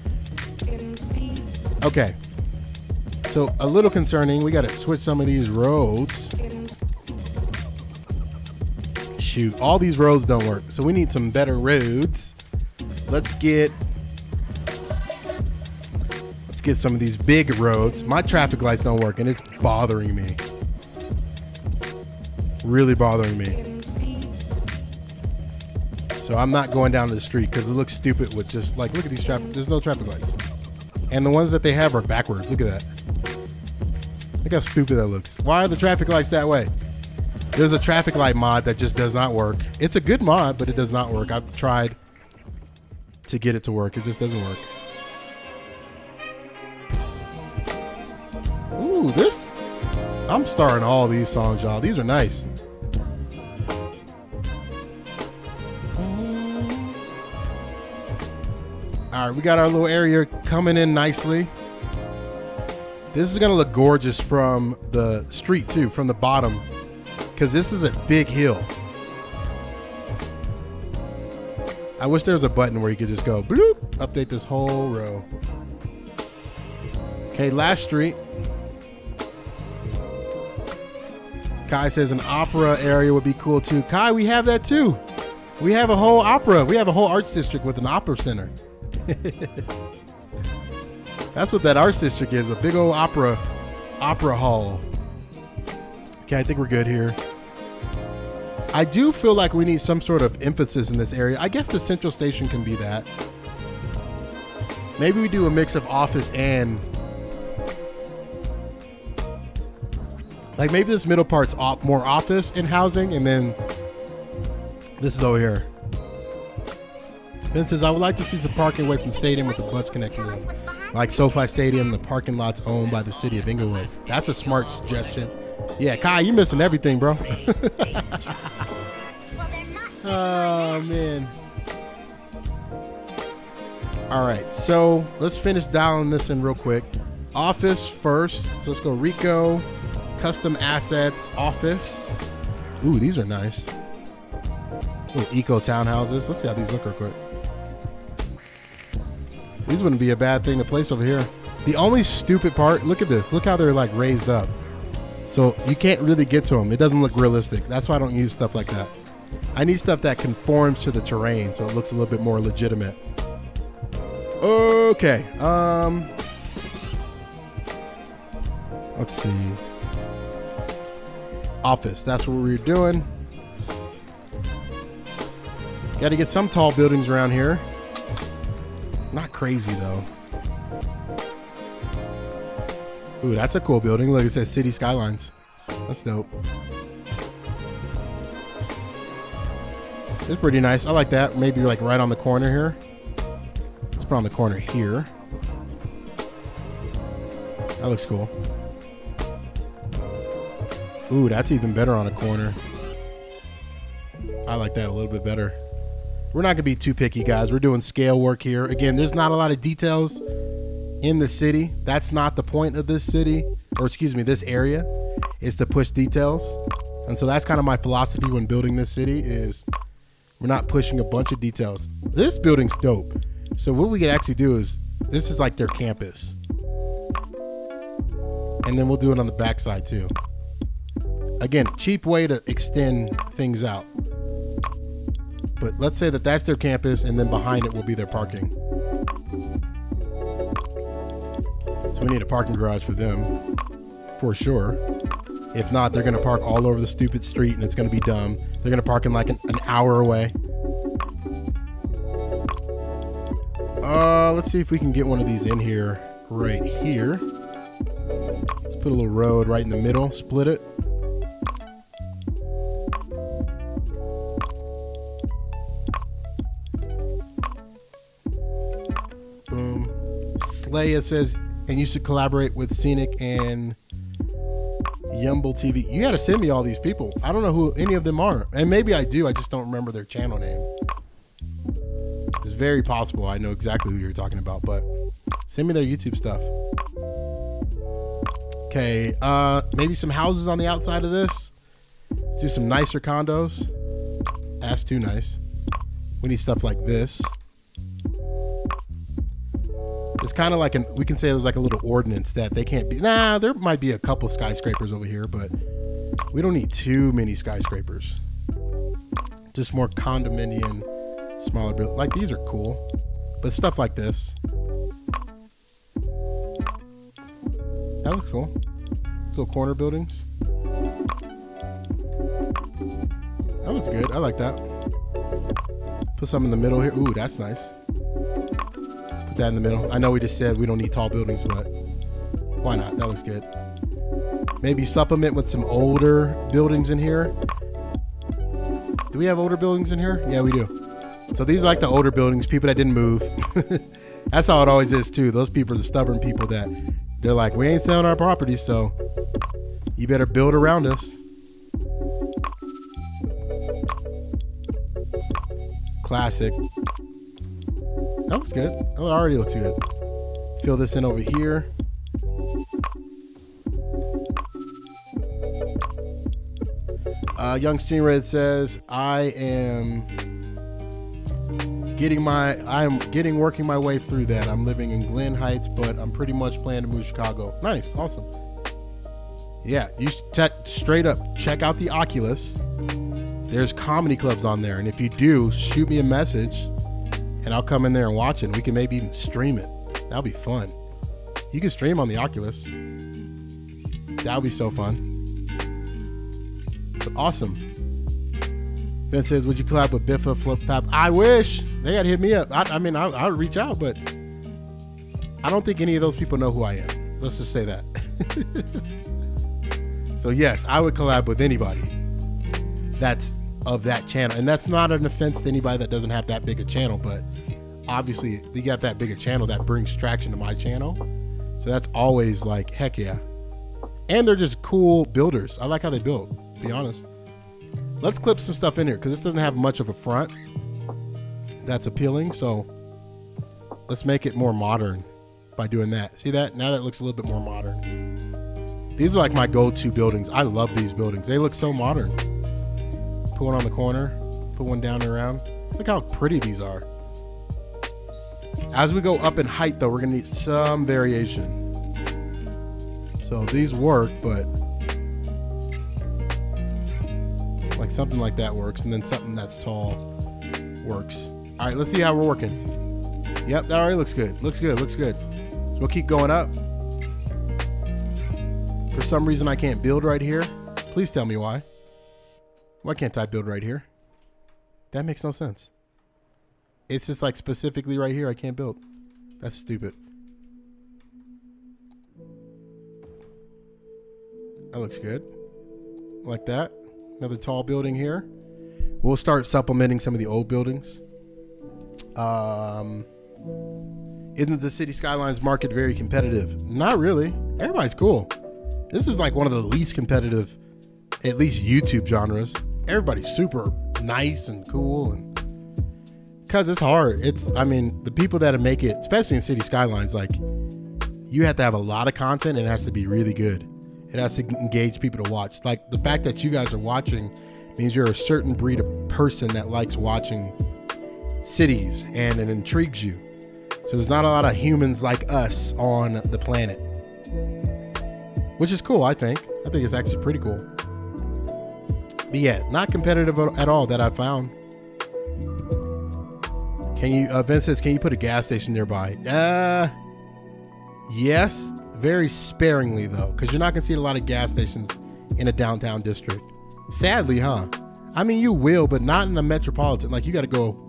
Okay. So a little concerning. We got to switch some of these roads. shoot, all these roads don't work. So we need some better roads. Let's get some of these big roads. My traffic lights don't work and it's bothering me. Really bothering me. So I'm not going down to the street because it looks stupid with just like, look at these traffic. There's no traffic lights. And the ones that they have are backwards. Look at that. Look how stupid that looks. Why are the traffic lights that way? There's a traffic light mod that just does not work. It's a good mod, but it does not work. I've tried to get it to work. It just doesn't work. Ooh, this. I'm starring all these songs, y'all. These are nice. All right, we got our little area coming in nicely. This is gonna look gorgeous from the street too, from the bottom, because this is a big hill. I wish there was a button where you could just go bloop, update this whole row. Okay, last street. Kai says an opera area would be cool too. Kai, we have that too. We have a whole opera. We have a whole arts district with an opera center. That's what that arts district is, a big old opera hall. Okay, I think we're good here. I do feel like we need some sort of emphasis in this area. I guess the central station can be that. Maybe we do a mix of office and like maybe this middle part's more office and housing, and then this is over here. Ben says, I would like to see some parking away from the stadium with the bus connecting them. Like SoFi Stadium, the parking lot's owned by the city of Inglewood. That's a smart suggestion. Yeah, Kai, you're missing everything, bro. Oh, man. All right, so let's finish dialing this in real quick. Office first. So let's go Rico, custom assets, office. Ooh, these are nice. Little eco townhouses. Let's see how these look real quick. These wouldn't be a bad thing to place over here. The only stupid part, look at this. Look how they're like raised up. So you can't really get to them. It doesn't look realistic. That's why I don't use stuff like that. I need stuff that conforms to the terrain so it looks a little bit more legitimate. Okay. Let's see. Office. That's what we're doing. Got to get some tall buildings around here. Not crazy though. Ooh, that's a cool building. Look, it says City Skylines. That's dope. It's pretty nice. I like that. Maybe like right on the corner here. Let's put on the corner here. That looks cool. Ooh, that's even better on a corner. I like that a little bit better. We're not going to be too picky, guys. We're doing scale work here. Again, there's not a lot of details in the city. That's not the point of this city, or excuse me, this area, is to push details. And so that's kind of my philosophy when building this city is we're not pushing a bunch of details. This building's dope. So what we could actually do is, this is like their campus. And then we'll do it on the backside too. Again, cheap way to extend things out. But let's say that that's their campus, and then behind it will be their parking. So we need a parking garage for them, for sure. If not, they're going to park all over the stupid street, and it's going to be dumb. They're going to park in like an hour away. Let's see if we can get one of these in here, right here. Let's put a little road right in the middle, split it. Boom. Slaya says, and you should collaborate with Scenic and Yumble TV. You got to send me all these people. I don't know who any of them are. And maybe I do. I just don't remember their channel name. It's very possible I know exactly who you're talking about, but send me their YouTube stuff. Okay. Maybe some houses on the outside of this. Let's do some nicer condos. That's too nice. We need stuff like this. It's kind of like we can say there's like a little ordinance that they can't be. Nah, there might be a couple skyscrapers over here, but we don't need too many skyscrapers. Just more condominium, smaller build. Like these are cool, but stuff like this. That looks cool. Little corner buildings. That looks good. I like that. Put some in the middle here. Ooh, that's nice. Put that in the middle. I know we just said we don't need tall buildings, but why not? That looks good. Maybe supplement with some older buildings in here. Do we have older buildings in here? Yeah, we do. So these are like the older buildings, people that didn't move. That's how it always is too. Those people are the stubborn people that they're like, we ain't selling our property, so you better build around us. Classic. That looks good. That already looks good. Fill this in over here. Young Stingray says, I am working my way through that. I'm living in Glen Heights, but I'm pretty much planning to move to Chicago. Nice. Awesome. Yeah. You should straight up check out the Oculus. There's comedy clubs on there. And if you do, shoot me a message and I'll come in there and watch it. And we can maybe even stream it. That'll be fun. You can stream on the Oculus. That'll be so fun. But awesome. Vince says, would you collab with Biffa Flip Fab? I wish. They gotta hit me up. I mean, I would reach out, but I don't think any of those people know who I am. Let's just say that. So yes, I would collab with anybody that's of that channel. And that's not an offense to anybody that doesn't have that big a channel, but obviously you got that big a channel that brings traction to my channel. So that's always like, heck yeah. And they're just cool builders. I like how they build, to be honest. Let's clip some stuff in here because this doesn't have much of a front that's appealing. So let's make it more modern by doing that. See that? Now that looks a little bit more modern. These are like my go-to buildings. I love these buildings. They look so modern. Put one on the corner, put one down and around. Look how pretty these are. As we go up in height though, we're gonna need some variation. So these work, but like something like that works, and then something that's tall works. All right, let's see how we're working. Yep, that already looks good. Looks good, looks good. So we'll keep going up. For some reason, I can't build right here. Please tell me why. Why can't I build right here? That makes no sense. It's just like specifically right here, I can't build. That's stupid. That looks good. Like that. Another tall building here. We'll start supplementing some of the old buildings. Isn't the city skylines market very competitive? Not really. Everybody's cool. This is like one of the least competitive, at least YouTube genres. Everybody's super nice and cool, and because it's hard. I mean, the people that make it, especially in city skylines, like you have to have a lot of content and it has to be really good. It has to engage people to watch. Like the fact that you guys are watching means you're a certain breed of person that likes watching cities and it intrigues you. So there's not a lot of humans like us on the planet, which is cool, I think. I think it's actually pretty cool. But yeah, not competitive at all that I found. Can you, Vince says, can you put a gas station nearby? Yes, very sparingly though, because you're not gonna see a lot of gas stations in a downtown district. Sadly, huh? I mean, you will, but not in the metropolitan. Like you gotta go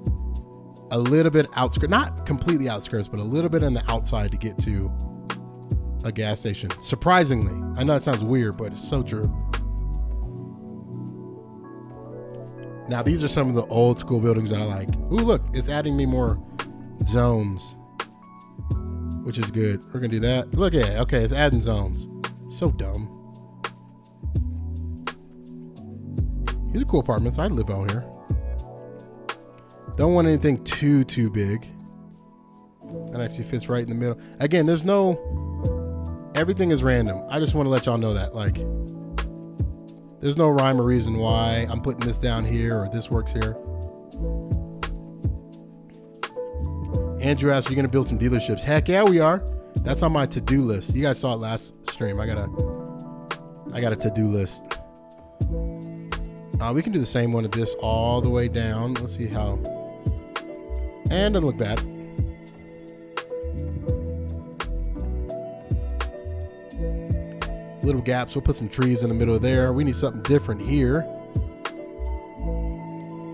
a little bit outskirts, not completely outskirts, but a little bit on the outside to get to a gas station. Surprisingly, I know it sounds weird, but it's so true. Now, these are some of the old school buildings that I like. Ooh, look, it's adding me more zones, which is good. We're gonna do that. Look at it. Okay, it's adding zones. So dumb. These are cool apartments. I'd live out here. Don't want anything too big. That actually fits right in the middle. Again, there's no, everything is random. I just want to let y'all know that, like, there's no rhyme or reason why I'm putting this down here or this works here. Andrew asked, are you going to build some dealerships? Heck yeah, we are. That's on my to-do list. You guys saw it last stream. I got a to-do list. We can do the same one of this all the way down. Let's see how. And doesn't look bad. Little gaps. We'll put some trees in the middle of there. We need something different here.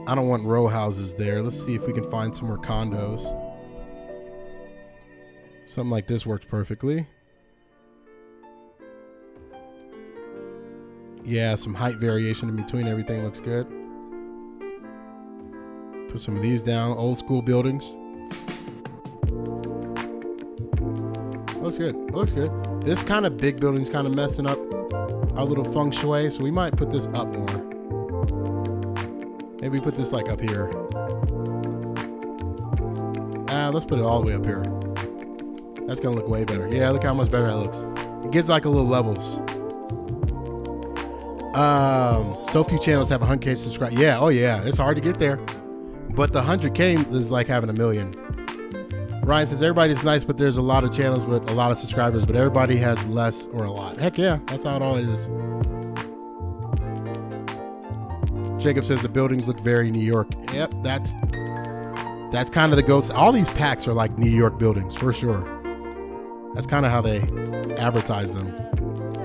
I don't want row houses there. Let's see if we can find some more condos. Something like this works perfectly. Yeah, some height variation in between everything looks good. Put some of these down. Old school buildings. Looks good. Looks good. This kind of big building's kind of messing up our little feng shui, so we might put this up more. Maybe put this like up here. Let's put it all the way up here. That's gonna look way better. Yeah, look how much better that looks. It gets like a little levels. So few channels have 100K subscribers. Yeah, oh yeah, it's hard to get there. But the 100K is like having a million. Ryan says everybody's nice, but there's a lot of channels with a lot of subscribers, but everybody has less or a lot. Heck yeah, that's how it always is. Jacob says the buildings look very New York. Yep, that's kind of the ghost. All these packs are like New York buildings for sure. That's kind of how they advertise them.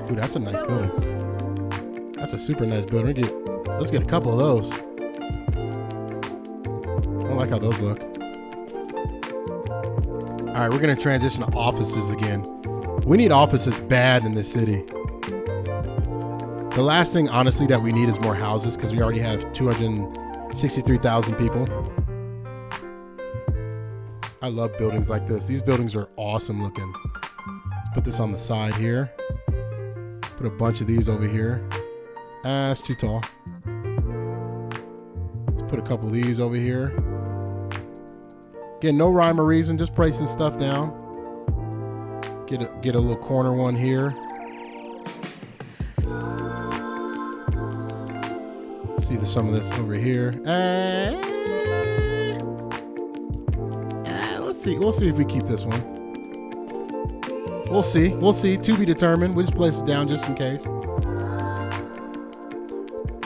Dude, that's a nice building. That's a super nice building. Let's get a couple of those. I don't like how those look. All right, we're going to transition to offices again. We need offices bad in this city. The last thing, honestly, that we need is more houses because we already have 263,000 people. I love buildings like this. These buildings are awesome looking. Let's put this on the side here. Put a bunch of these over here. It's too tall. Let's put a couple of these over here. Again, no rhyme or reason, just placing stuff down. Get a little corner one here. See some of this over here. Let's see. We'll see if we keep this one. We'll see. We'll see. To be determined. We'll just place it down just in case.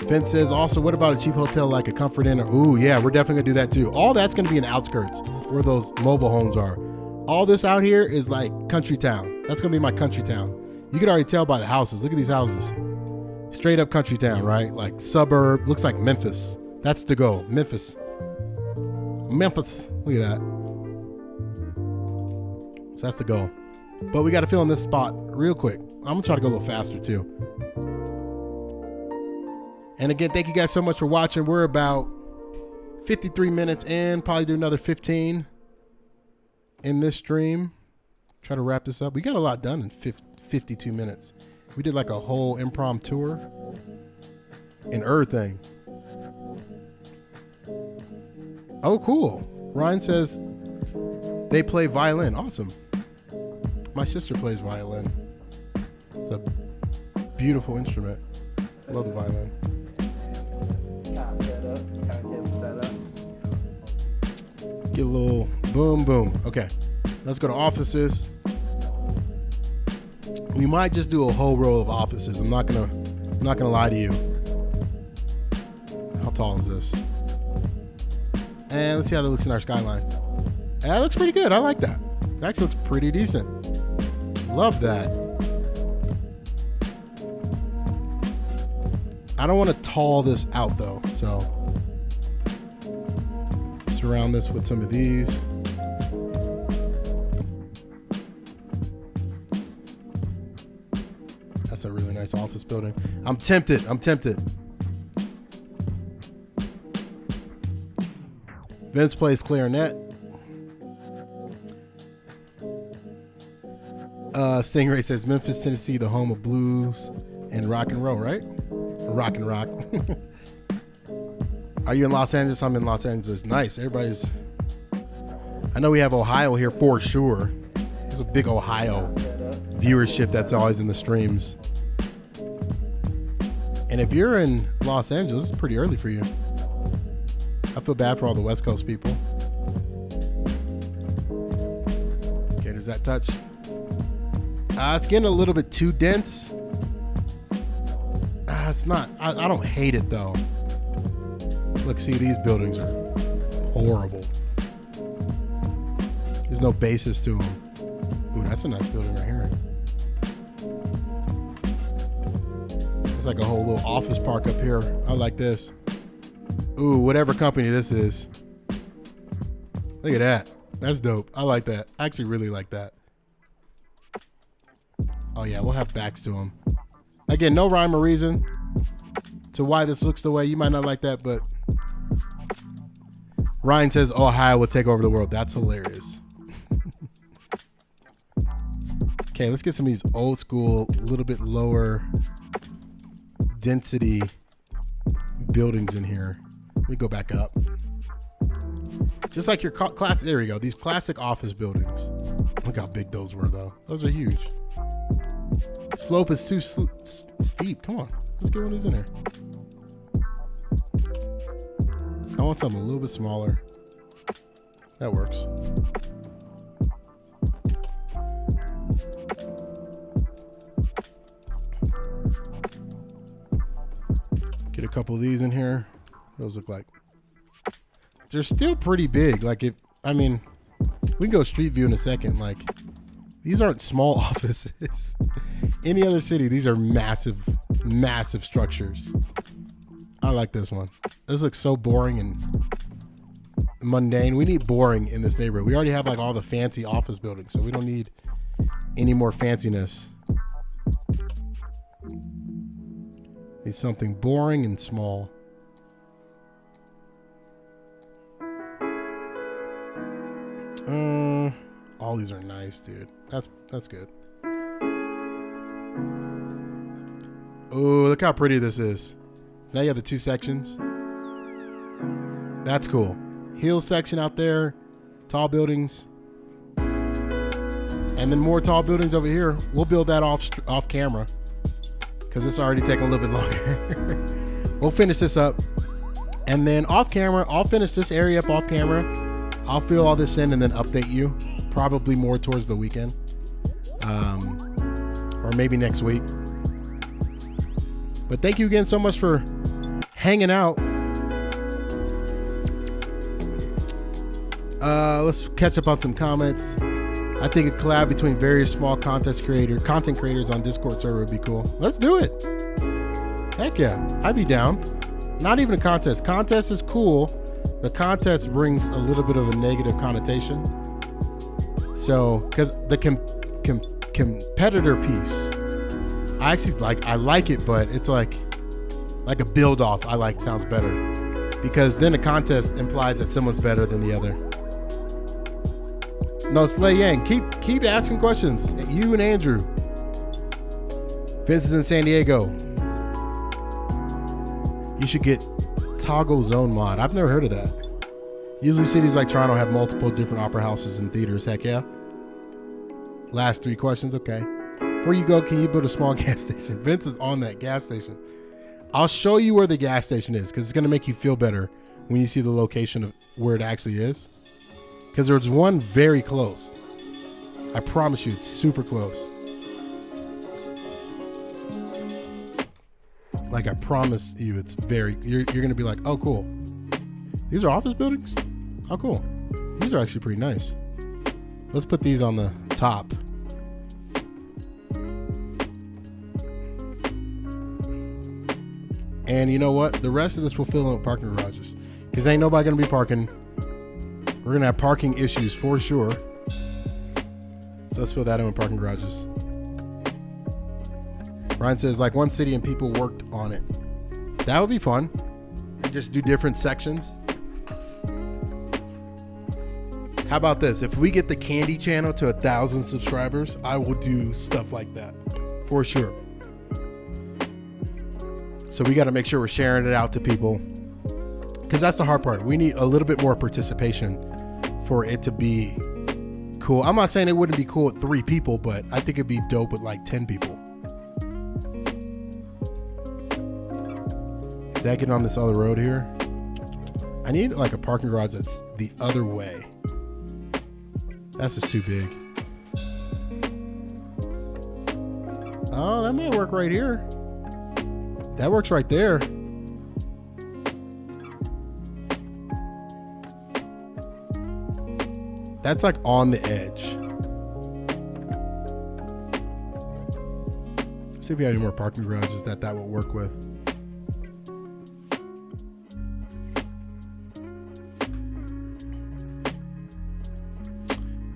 Vince says, also, what about a cheap hotel like a Comfort Inn? Ooh, yeah, we're definitely going to do that too. All that's going to be in the outskirts where those mobile homes are. All this out here is like country town. That's going to be my country town. You can already tell by the houses. Look at these houses. Straight up country town, right? Like suburb. Looks like Memphis. That's the goal. Memphis. Memphis. Look at that. So that's the goal. But we got to fill in this spot real quick. I'm going to try to go a little faster too. And again, thank you guys so much for watching. We're about 53 minutes in. Probably do another 15 in this stream. Try to wrap this up. We got a lot done in 52 minutes. We did like a whole impromptu tour and everything. Oh, cool. Ryan says they play violin. Awesome. My sister plays violin. It's a beautiful instrument. I love the violin. Get a little boom, boom. Okay, let's go to offices. We might just do a whole row of offices. I'm not gonna lie to you. How tall is this? And let's see how that looks in our skyline. That looks pretty good. I like that. It actually looks pretty decent. Love that. I don't want to tall this out though, so surround this with some of these. That's a really nice office building. I'm tempted. Vince plays clarinet. Stingray says Memphis, Tennessee, the home of blues and rock and roll, right? Rock and rock. Are you in Los Angeles? I'm in Los Angeles. Nice. Everybody's. I know we have Ohio here for sure. There's a big Ohio viewership that's always in the streams. And if you're in Los Angeles, it's pretty early for you. I feel bad for all the West Coast people. Okay, does that touch? It's getting a little bit too dense. It's not. I don't hate it though. Look, see, these buildings are horrible. There's no basis to them. Ooh, that's a nice building right here. It's like a whole little office park up here. I like this. Ooh, whatever company this is. Look at that. That's dope. I like that. I actually really like that. Oh yeah, we'll have backs to them. Again, no rhyme or reason to why this looks the way. You might not like that, but Ryan says Ohio will take over the world. That's hilarious. Okay, let's get some of these old school, a little bit lower density buildings in here. Let me go back up. Just like your class. There we go. These classic office buildings. Look how big those were, though. Those are huge. Slope is too steep. Come on. Let's get one of these in here. I want something a little bit smaller. That works. Get a couple of these in here. Those look like they're still pretty big. Like I mean, we can go street view in a second. Like these aren't small offices. Any other city, these are massive, massive structures. I like this one. This looks so boring and mundane. We need boring in this neighborhood. We already have like all the fancy office buildings, so we don't need any more fanciness. Need something boring and small. All these are nice, dude. That's good. Oh, look how pretty this is. Now you have the two sections. That's cool. Hill section out there, tall buildings, and then more tall buildings over here. We'll build that off camera because it's already taking a little bit longer. We'll finish this up, and then off camera, I'll finish this area up off camera. I'll fill all this in and then update you, probably more towards the weekend, or maybe next week. But thank you again so much for hanging out. Let's catch up on some comments. I think a collab between various small content creators on Discord server would be cool. Let's do it. Heck yeah, I'd be down. Not even a contest. Contest is cool. The contest brings a little bit of a negative connotation. So, because the competitor piece, I actually I like it, but it's like a build off. Sounds better because then a contest implies that someone's better than the other. No, Slay Yang, keep asking questions. You and Andrew. Vince is in San Diego. You should get Toggle Zone mod. I've never heard of that. Usually cities like Toronto have multiple different opera houses and theaters. Heck yeah. Last 3 questions. Okay. Before you go, can you build a small gas station? Vince is on that gas station. I'll show you where the gas station is because it's going to make you feel better when you see the location of where it actually is. Because there's one very close. I promise you, it's super close. Like I promise you, it's very. You're gonna be like, oh, cool. These are office buildings. Oh, cool. These are actually pretty nice. Let's put these on the top. And you know what? The rest of this will fill in with parking garages because ain't nobody gonna be parking. We're gonna have parking issues for sure. So let's fill that in with parking garages. Ryan says like one city and people worked on it. That would be fun. And just do different sections. How about this? If we get the Candy channel to 1,000 subscribers, I will do stuff like that for sure. So we got to make sure we're sharing it out to people because that's the hard part. We need a little bit more participation for it to be cool. I'm not saying it wouldn't be cool with 3 people, but I think it'd be dope with like 10 people. Is that getting on this other road here? I need like a parking garage that's the other way. That's just too big. Oh, that might work right here. That works right there. That's like on the edge. See if we have any more parking garages that would work with.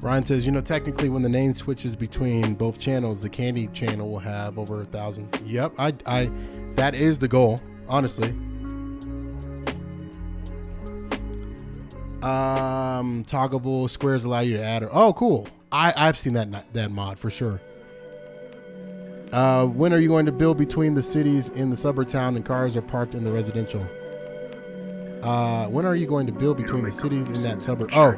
Ryan says, you know, technically when the name switches between both channels, the candy channel will have over 1,000. Yep, I that is the goal, honestly. Toggleable squares allow you to add. Oh, cool. I've seen that mod for sure. When are you going to build between the cities in the suburb town and cars are parked in the residential? When are you going to build between the cities in that suburb? Oh,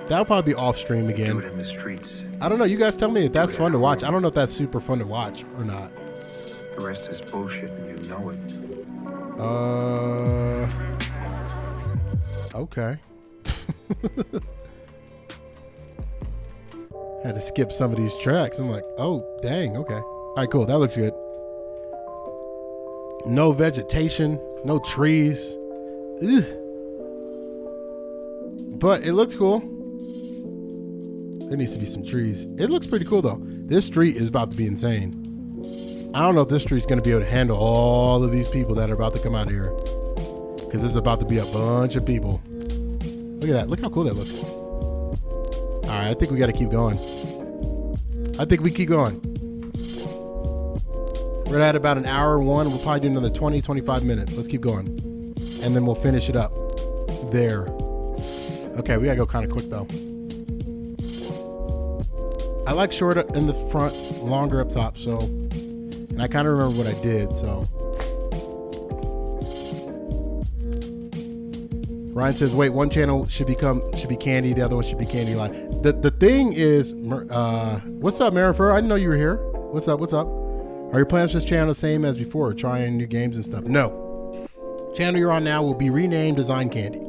that'll probably be off stream again. Do it in the streets. I don't know. You guys tell me if that's fun to watch. I don't know if that's super fun to watch or not. The rest is bullshit and you know it. Okay. Had to skip some of these tracks. I'm like, oh, dang. Okay. All right, cool. That looks good. No vegetation, no trees. Ugh. But it looks cool. There needs to be some trees. It looks pretty cool though. This street is about to be insane. I don't know if this street's going to be able to handle all of these people that are about to come out of here. Because it's about to be a bunch of people. Look at that. Look how cool that looks. All right, I think we got to keep going. I think we keep going. We're at about an hour one. We'll probably do another 20, 25 minutes. Let's keep going. And then we'll finish it up there. Okay, we got to go kind of quick though. I like short in the front, longer up top. So, and I kind of remember what I did. So, Ryan says, "Wait, one channel should be Candy, the other one should be Candy Live." The thing is, what's up, Marifer? I didn't know you were here. What's up? What's up? Are your plans for this channel the same as before, trying new games and stuff? No. Channel you're on now will be renamed Design Candy.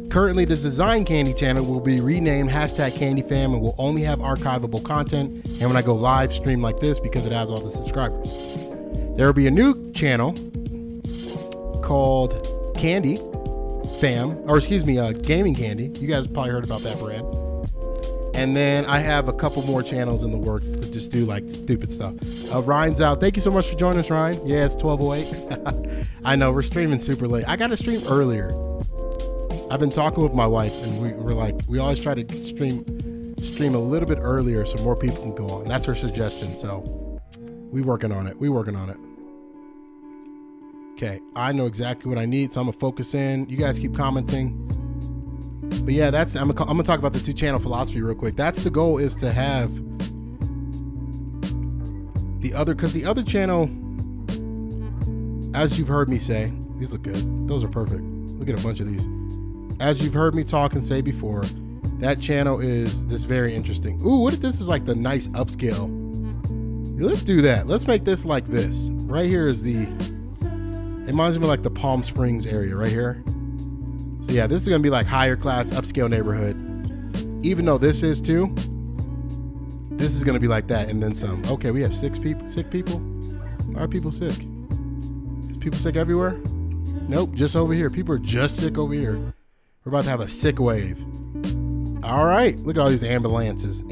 Currently, the Design Candy channel will be renamed #CandyFam and will only have archivable content. And when I go live stream like this, because it has all the subscribers, there will be a new channel called Candy Fam, or excuse me, Gaming Candy. You guys probably heard about that brand. And then I have a couple more channels in the works that just do like stupid stuff. Ryan's out. Thank you so much for joining us, Ryan. Yeah, it's 12:08. I know we're streaming super late. I got to stream earlier. I've been talking with my wife, and we're like, we always try to stream a little bit earlier so more people can go on. That's her suggestion. So we working on it. Okay, I know exactly what I need, so I'm gonna focus in. You guys keep commenting. But yeah, I'm gonna talk about the 2-channel philosophy real quick. That's the goal, is to have the other channel, as you've heard me say, these look good. Those are perfect. Look at a bunch of these. As you've heard me talk and say before, that channel is this very interesting. Ooh, what if this is like the nice upscale? Let's do that. Let's make this like this. Right here is it reminds me of like the Palm Springs area right here. So yeah, this is gonna be like higher class, upscale neighborhood. Even though this is too, this is gonna be like that and then some. Okay, we have sick people. Why are people sick? Is people sick everywhere? Nope, just over here. People are just sick over here. We're about to have a sick wave. All right, look at all these ambulances.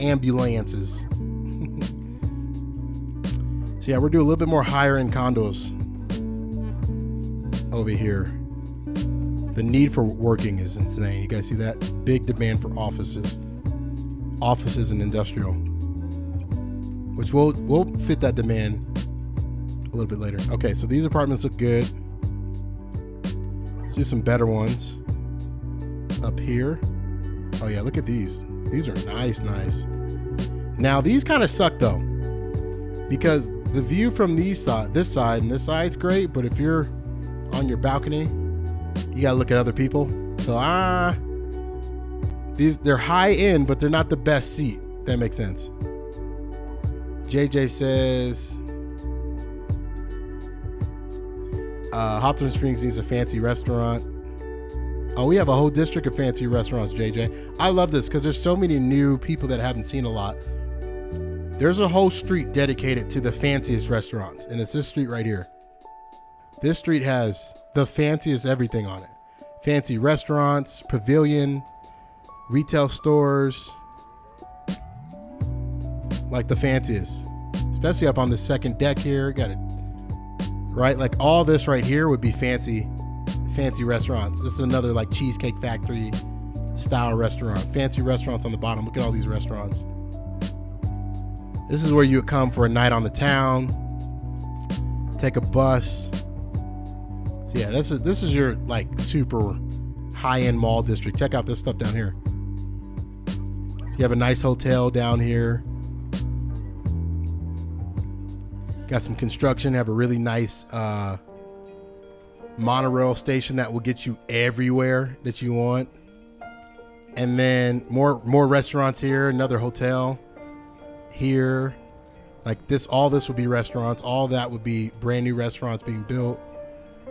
So yeah, we're doing a little bit more higher end condos over here. The need for working is insane. You guys see that? Big demand for offices and industrial, which we'll fit that demand a little bit later. Okay, so these apartments look good. Let's do some better ones up here. Oh yeah, look at these. These are nice. Now these kind of suck though, because the view from this side and this side's great, but if you're on your balcony, you gotta look at other people. So they're high end, but they're not the best seat. That makes sense. JJ says Hawthorne Springs needs a fancy restaurant. Oh, we have a whole district of fancy restaurants, JJ. I love this because there's so many new people that haven't seen a lot. There's a whole street dedicated to the fanciest restaurants, and it's this street right here. This street has the fanciest everything on it. Fancy restaurants, pavilion, Retail stores, like the fanciest, especially up on the second deck here. Got it right. Like all this right here would be fancy restaurants. This is another like Cheesecake Factory style restaurant. Fancy restaurants on the bottom. Look at all these restaurants. This is where you would come for a night on the town. Take a bus. So yeah, this is your like super high-end mall district. Check out this stuff down here. You have a nice hotel down here. Got some construction. Have a really nice monorail station that will get you everywhere that you want. And then more restaurants here. Another hotel here. Like this, all this would be restaurants. All that would be brand new restaurants being built.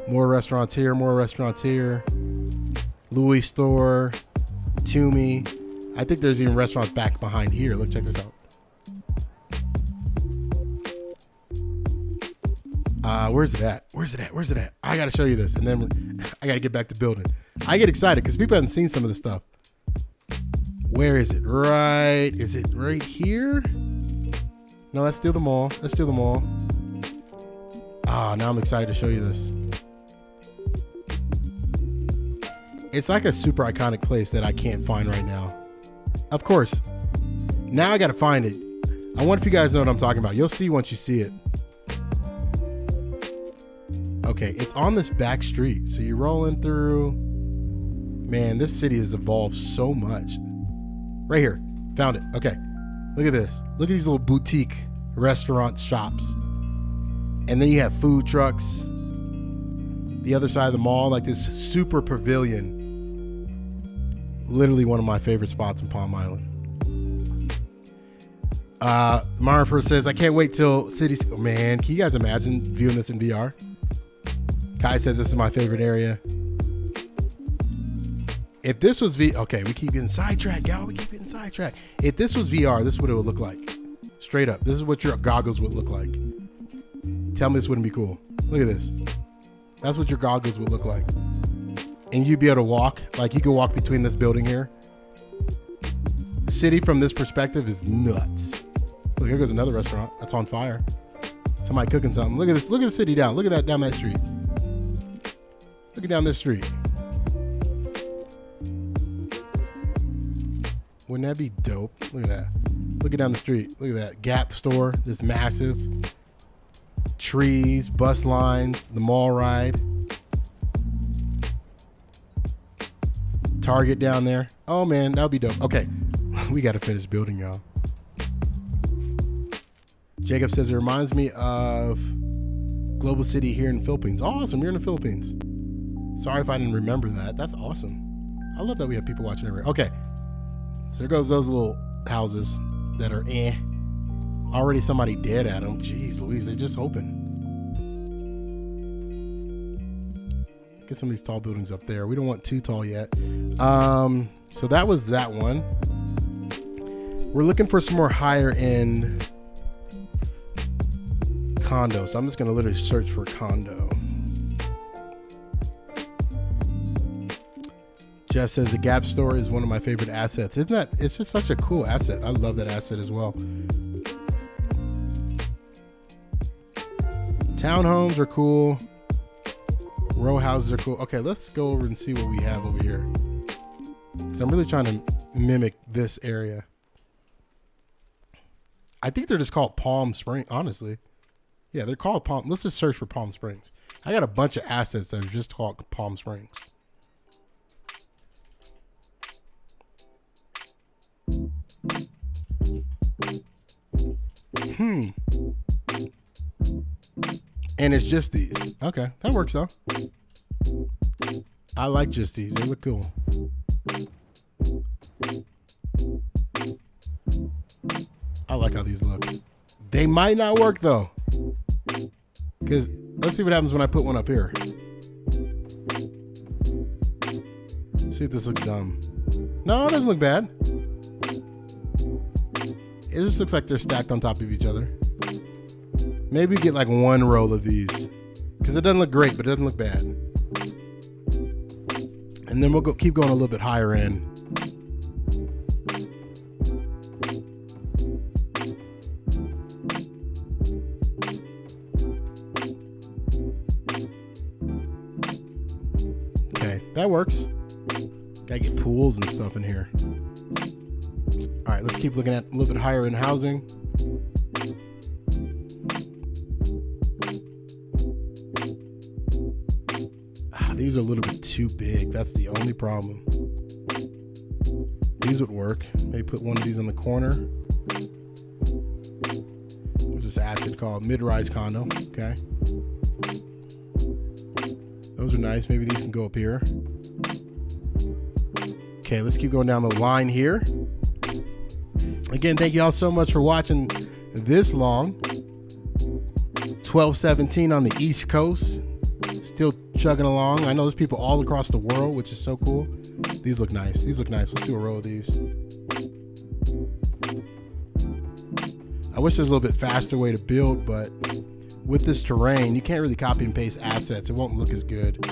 More restaurants here. More restaurants here. Louis store. Toomey. I think there's even restaurants back behind here. Look, check this out. Where's it at? Where's it at? I gotta show you this, and then I gotta get back to building. I get excited because people haven't seen some of this stuff. Where is it? Is it right here? No, that's still the mall. Now I'm excited to show you this. It's like a super iconic place that I can't find right now. Of course. Now I gotta find it. I wonder if you guys know what I'm talking about. You'll see once you see it. Okay, it's on this back street. So you're rolling through. Man, this city has evolved so much. Right here. Found it. Okay. Look at this. Look at these little boutique restaurant shops. And then you have food trucks. The other side of the mall, like this super pavilion. Literally one of my favorite spots in Palm Island. Marifer says, I can't wait till cities. Oh, man, can you guys imagine viewing this in VR? Kai says this is my favorite area. If this was okay, we keep getting sidetracked, y'all. If this was VR, this is what it would look like. Straight up. This is what your goggles would look like. Tell me this wouldn't be cool. Look at this. That's what your goggles would look like. And you'd be able to walk. Like you could walk between this building here. City from this perspective is nuts. Look, here goes another restaurant that's on fire. Somebody cooking something. Look at this. Look at the city down. Look at that down that street. Look at down this street. Wouldn't that be dope? Look at that. Look at down the street. Look at that. Gap store. This massive. Trees, bus lines, the mall ride. Target down there. Oh man, that would be dope. Okay. We got to finish building, y'all. Jacob says it reminds me of Global City here in the Philippines. Awesome. You're in the Philippines. Sorry if I didn't remember that. That's awesome. I love that we have people watching everywhere. Okay. So there goes those little houses that are already somebody dead at them. Jeez Louise, they just open. Get some of these tall buildings up there. We don't want too tall yet. So that was that one. We're looking for some more higher end condos. So I'm just going to literally search for condo. Jess says the Gap store is one of my favorite assets. Isn't that? It's just such a cool asset. I love that asset as well. Townhomes are cool. Row houses are cool. Okay, let's go over and see what we have over here. Because I'm really trying to mimic this area. I think they're just called Palm Springs, honestly. Yeah, they're called Palm. Let's just search for Palm Springs. I got a bunch of assets that are just called Palm Springs. And it's just these. Okay, that works though. I like just these. They look cool. I like how these look. They might not work though. Because let's see what happens when I put one up here. See if this looks dumb. No, it doesn't look bad. It just looks like they're stacked on top of each other. Maybe get like one roll of these. Because it doesn't look great, but it doesn't look bad. And then we'll keep going a little bit higher end. That works. Gotta get pools and stuff in here. All right, let's keep looking at a little bit higher in housing. These are a little bit too big. That's the only problem. These would work. Maybe put one of these in the corner. What's this acid called? Mid-rise condo. Okay. Those are nice. Maybe these can go up here. Okay, let's keep going down the line here. Again, thank you all so much for watching this long. 12:17 on the East Coast. Still chugging along. I know there's people all across the world, which is so cool. These look nice. These look nice. Let's do a row of these. I wish there's a little bit faster way to build, but with this terrain, you can't really copy and paste assets. It won't look as good.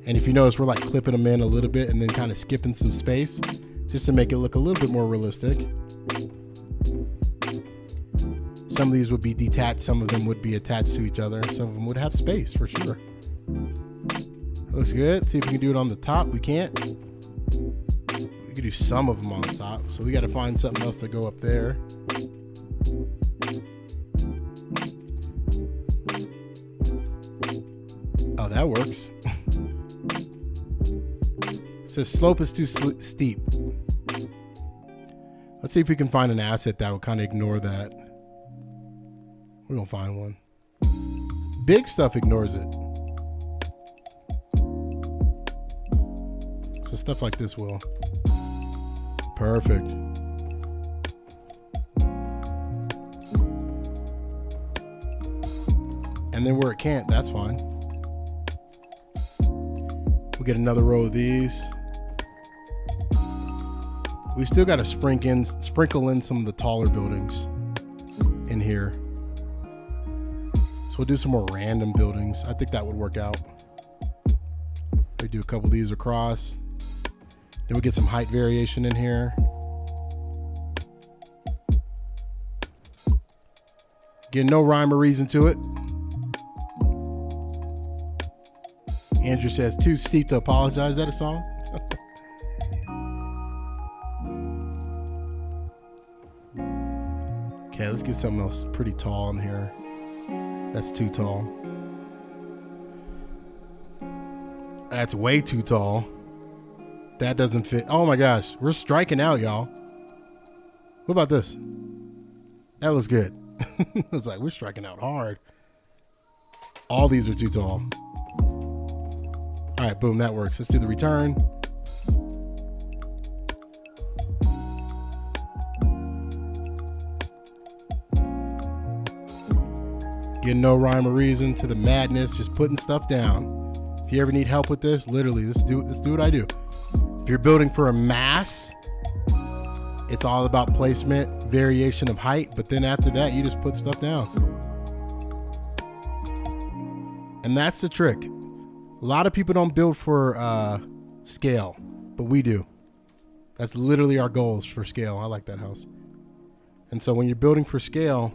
And if you notice, we're like clipping them in a little bit and then kind of skipping some space just to make it look a little bit more realistic. Some of these would be detached. Some of them would be attached to each other. Some of them would have space for sure. That looks good. See if we can do it on the top. We can't. We can do some of them on the top. So we got to find something else to go up there. Oh, that works. It says slope is too steep. Let's see if we can find an asset that would kind of ignore that. We're going to find one. Big stuff ignores it. So stuff like this will. Perfect. And then where it can't, that's fine. We'll get another row of these. We still got to sprinkle in some of the taller buildings in here. So we'll do some more random buildings. I think that would work out. We do a couple of these across. Then we get some height variation in here. Again, no rhyme or reason to it. Andrew says, too steep to apologize. Is that a song? Okay, let's get something else pretty tall in here. That's too tall. That's way too tall. That doesn't fit. Oh my gosh, we're striking out, y'all. What about this? That looks good. It's like we're striking out hard. All these are too tall. All right, boom, that works. Let's do the return. Getting no rhyme or reason to the madness, just putting stuff down. If you ever need help with this, literally, let's do what I do. If you're building for a mass, it's all about placement, variation of height, but then after that, you just put stuff down. And that's the trick. A lot of people don't build for scale, but we do. That's literally our goals for scale. I like that house. And so when you're building for scale,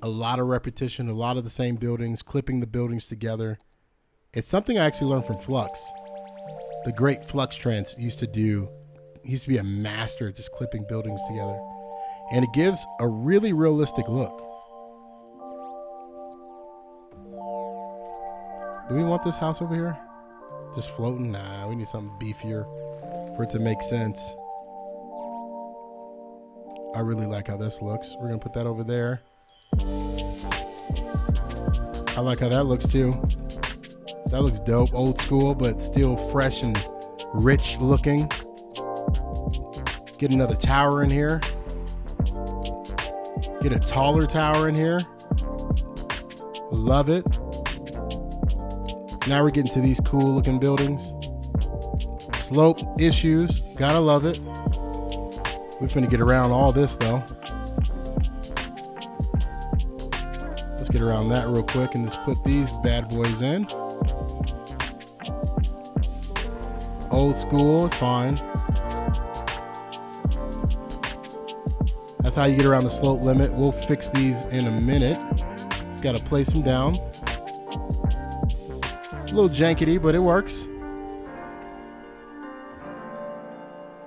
a lot of repetition, a lot of the same buildings, clipping the buildings together. It's something I actually learned from Flux. The great Flux Trance used to do. He used to be a master at just clipping buildings together. And it gives a really realistic look. Do we want this house over here? Just floating? Nah, we need something beefier for it to make sense. I really like how this looks. We're gonna put that over there. I like how that looks too. That looks dope. Old school, but still fresh and rich looking. Get another tower in here. Get a taller tower in here. Love it. Now we're getting to these cool looking buildings. Slope issues. Gotta love it. We're finna get around all this though. Let's get around that real quick and just put these bad boys in. Old school, it's fine. That's how you get around the slope limit. We'll fix these in a minute. Just gotta place them down. A little jankety, but it works.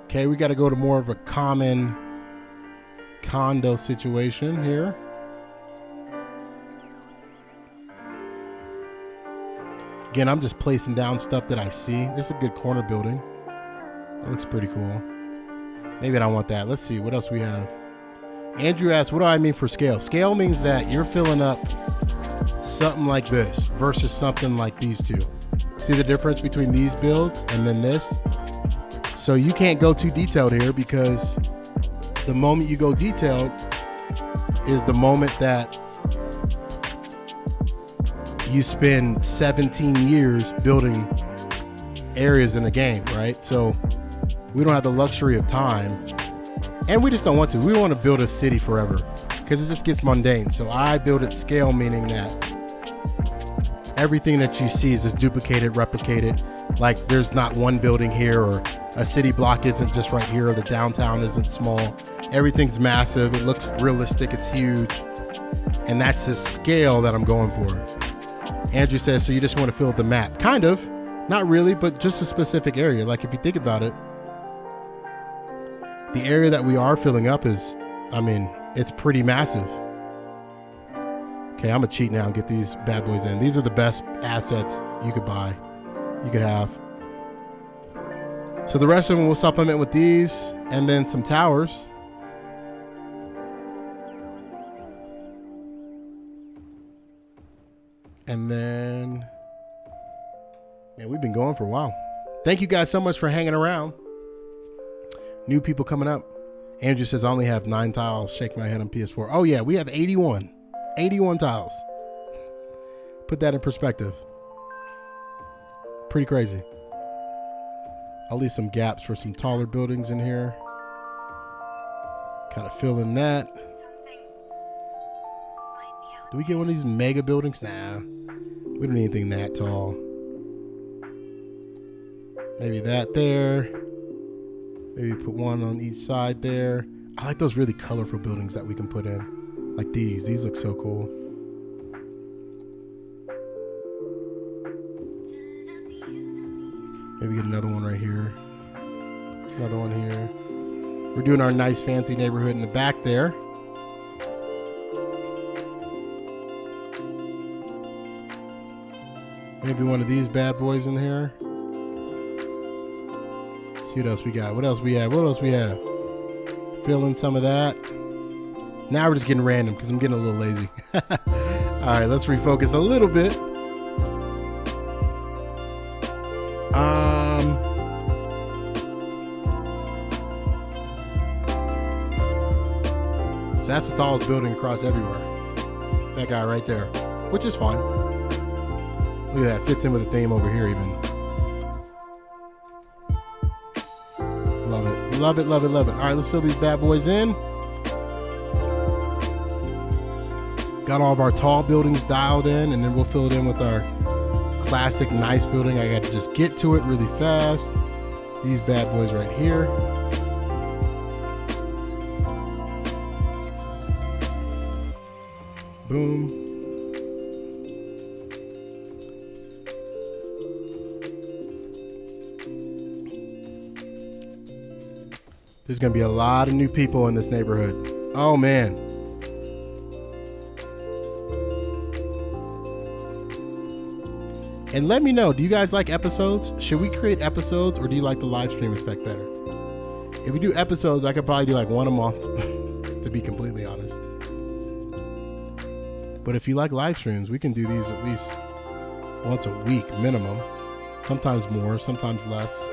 Okay, we got to go to more of a common condo situation here. Again, I'm just placing down stuff that I see. This is a good corner building. That looks pretty cool. Maybe I don't want that. Let's see what else we have. Andrew asks, what do I mean for scale? Scale means that you're filling up something like this versus something like these two. See the difference between these builds and then this? So you can't go too detailed here, because the moment you go detailed is the moment that you spend 17 years building areas in a game, right? So we don't have the luxury of time, and we just don't want to. We want to build a city forever because it just gets mundane. So I build at scale, meaning that everything that you see is just duplicated, replicated. Like there's not one building here, or a city block isn't just right here, or the downtown isn't small. Everything's massive. It looks realistic. It's huge. And that's the scale that I'm going for. Andrew says, so you just want to fill the map? Kind of. Not really, but just a specific area. Like if you think about it, the area that we are filling up is, I mean, it's pretty massive. Okay, I'm going to cheat now and get these bad boys in. These are the best assets you could buy, you could have. So the rest of them we'll supplement with these and then some towers. And then, man, we've been going for a while. Thank you guys so much for hanging around. New people coming up. Andrew says, I only have 9 tiles. Shake my head on PS4. Oh yeah, we have 81. 81 tiles. Put that in perspective. Pretty crazy. I'll leave some gaps for some taller buildings in here. Kind of fill in that. Do we get one of these mega buildings? Nah. We don't need anything that tall. Maybe that there. Maybe put one on each side there. I like those really colorful buildings that we can put in. Like these. These look so cool. Maybe get another one right here. Another one here. We're doing our nice fancy neighborhood in the back there. Maybe one of these bad boys in here. See what else we got. What else we have? What else we have? Fill in some of that. Now we're just getting random because I'm getting a little lazy. All right, let's refocus a little bit. So that's the tallest building across everywhere. That guy right there, which is fine. Look at that, fits in with the theme over here even. Love it, love it, love it, love it. All right, let's fill these bad boys in. Got all of our tall buildings dialed in, and then we'll fill it in with our classic nice building. I got to just get to it really fast. These bad boys right here. Boom. There's going to be a lot of new people in this neighborhood. Oh, man. And let me know, do you guys like episodes? Should we create episodes, or do you like the live stream effect better? If we do episodes, I could probably do like one a month, to be completely honest. But if you like live streams, we can do these at least once a week minimum. Sometimes more, sometimes less.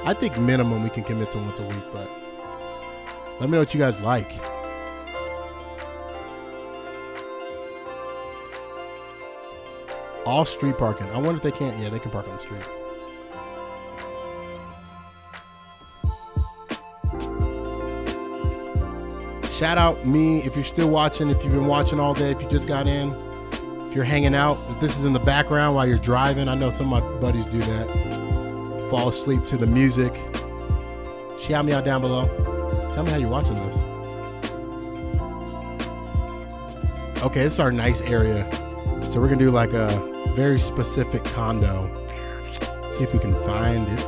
I think minimum we can commit to once a week, but let me know what you guys like. All street parking. I wonder if they can't. Yeah, they can park on the street. Shout out me if you're still watching, if you've been watching all day, if you just got in, if you're hanging out, if this is in the background while you're driving. I know some of my buddies do that. Fall asleep to the music. Shout me out down below. Tell me how you're watching this. Okay, this is our nice area. So we're gonna do like a very specific condo. See if we can find it.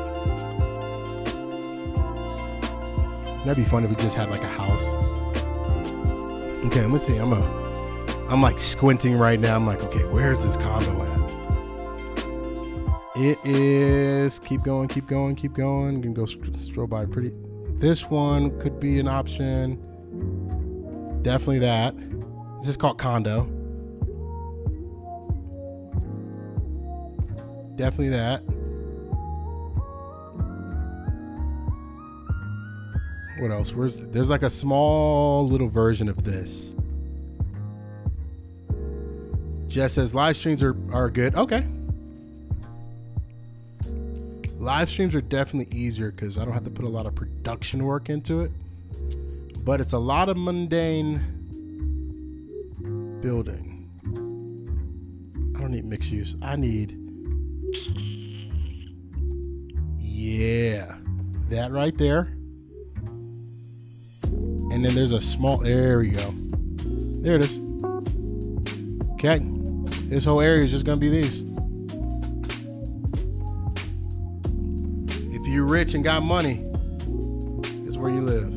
That'd be fun if we just had like a house. Okay, let's see. I'm like squinting right now. I'm like, okay, where's this condo at? It is. Keep going. You can go stroll by pretty. This one could be an option. Definitely that. This is called condo. Definitely that. What else? There's like a small little version of this. Jess says live streams are good. Okay. Live streams are definitely easier because I don't have to put a lot of production work into it. But it's a lot of mundane building. I don't need mixed use. I need... Yeah. That right there. And then there's a small... There we go. There it is. Okay. This whole area is just going to be these. If you're rich and got money, it's where you live.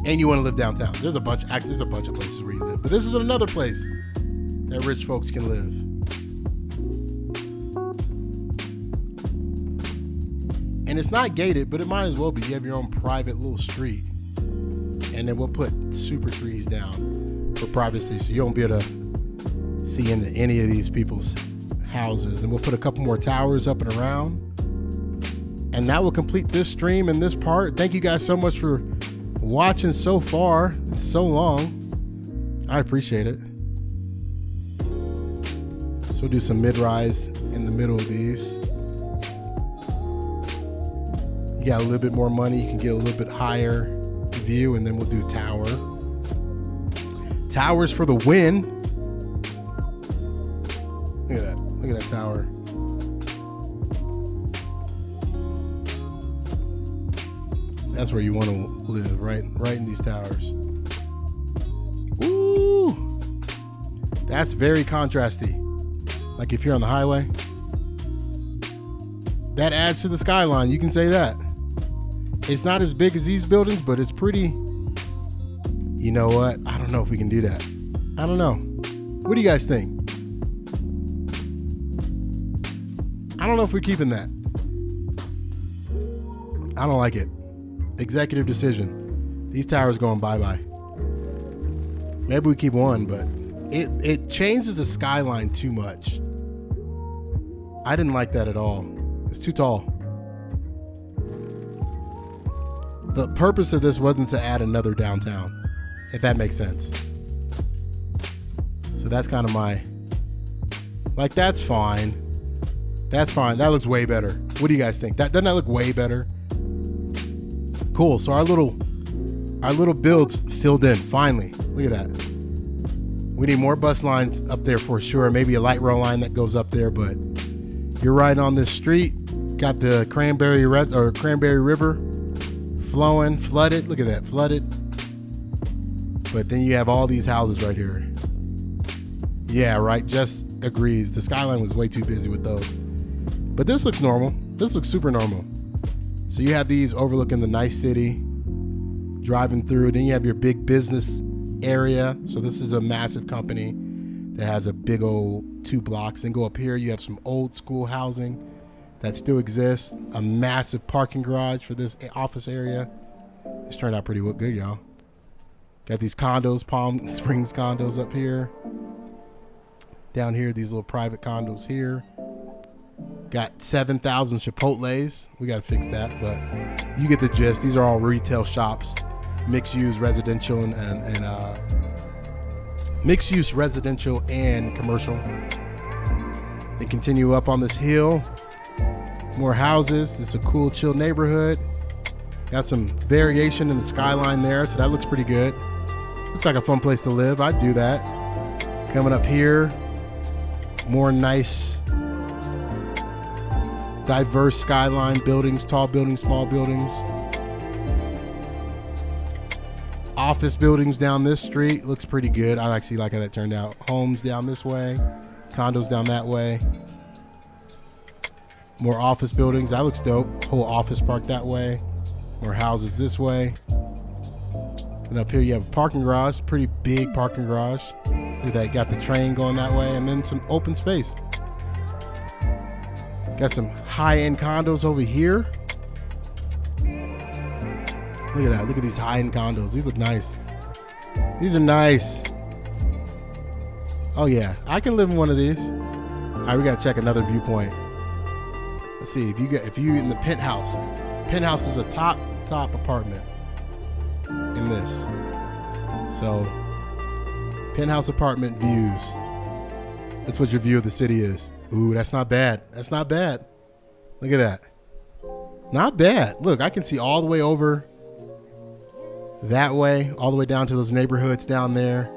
And you want to live downtown. There's a bunch of places where you live. But this is another place that rich folks can live. And it's not gated, but it might as well be. You have your own private little street. And then we'll put super trees down for privacy so you won't be able to see into any of these people's houses. And we'll put a couple more towers up and around. And that will complete this stream and this part. Thank you guys so much for watching so far. It's so long. I appreciate it. So we'll do some mid-rise in the middle of these. You got a little bit more money, you can get a little bit higher view, and then we'll do tower. Towers for the win. Look at that. Look at that tower. That's where you want to live, right in these towers. Ooh, that's very contrasty. Like if you're on the highway, that adds to the skyline. You can say that. It's not as big as these buildings, but it's pretty. You know what? I don't know if we can do that. I don't know. What do you guys think? I don't know if we're keeping that. I don't like it. Executive decision. These towers going bye-bye. Maybe we keep one, but it changes the skyline too much. I didn't like that at all. It's too tall. The purpose of this wasn't to add another downtown, if that makes sense. So that's kind of my... Like, that's fine. That's fine. That looks way better. What do you guys think? Doesn't that look way better? Cool. So our little builds filled in finally. Look at that. We need more bus lines up there for sure. Maybe a light rail line that goes up there, but you're right on this street. Got the Cranberry River flowing, flooded. Look at that, flooded. But then you have all these houses right here. Yeah, right. Just agrees. The skyline was way too busy with those. But this looks normal. This looks super normal. So you have these overlooking the nice city, driving through. Then you have your big business area. So this is a massive company that has a big old 2 blocks. And go up here, you have some old school housing that still exists. A massive parking garage for this office area. This turned out pretty good, y'all. Got these condos, Palm Springs condos up here. Down here, these little private condos here. Got 7,000 Chipotles. We got to fix that, but you get the gist. These are all retail shops, mixed-use residential and mixed-use residential and commercial. They continue up on this hill. More houses. This is a cool, chill neighborhood. Got some variation in the skyline there, so that looks pretty good. Looks like a fun place to live. I'd do that. Coming up here, more nice, diverse skyline buildings, tall buildings, small buildings. Office buildings down this street looks pretty good. I actually like how that turned out. Homes down this way. condos down that way. More office buildings. That looks dope. Whole office park that way. More houses this way. And up here you have a parking garage. Pretty big parking garage. Look at that. You got the train going that way. And then some open space. Got some high-end condos over here. Look at that. Look at these high-end condos. These look nice. These are nice. Oh yeah, I can live in one of these. All right, we gotta check another viewpoint. Let's see if you in the penthouse. Penthouse is a top apartment in this. So penthouse apartment views. That's what your view of the city is. Ooh, that's not bad. That's not bad. Look at that. Not bad. Look, I can see all the way over that way, all the way down to those neighborhoods down there.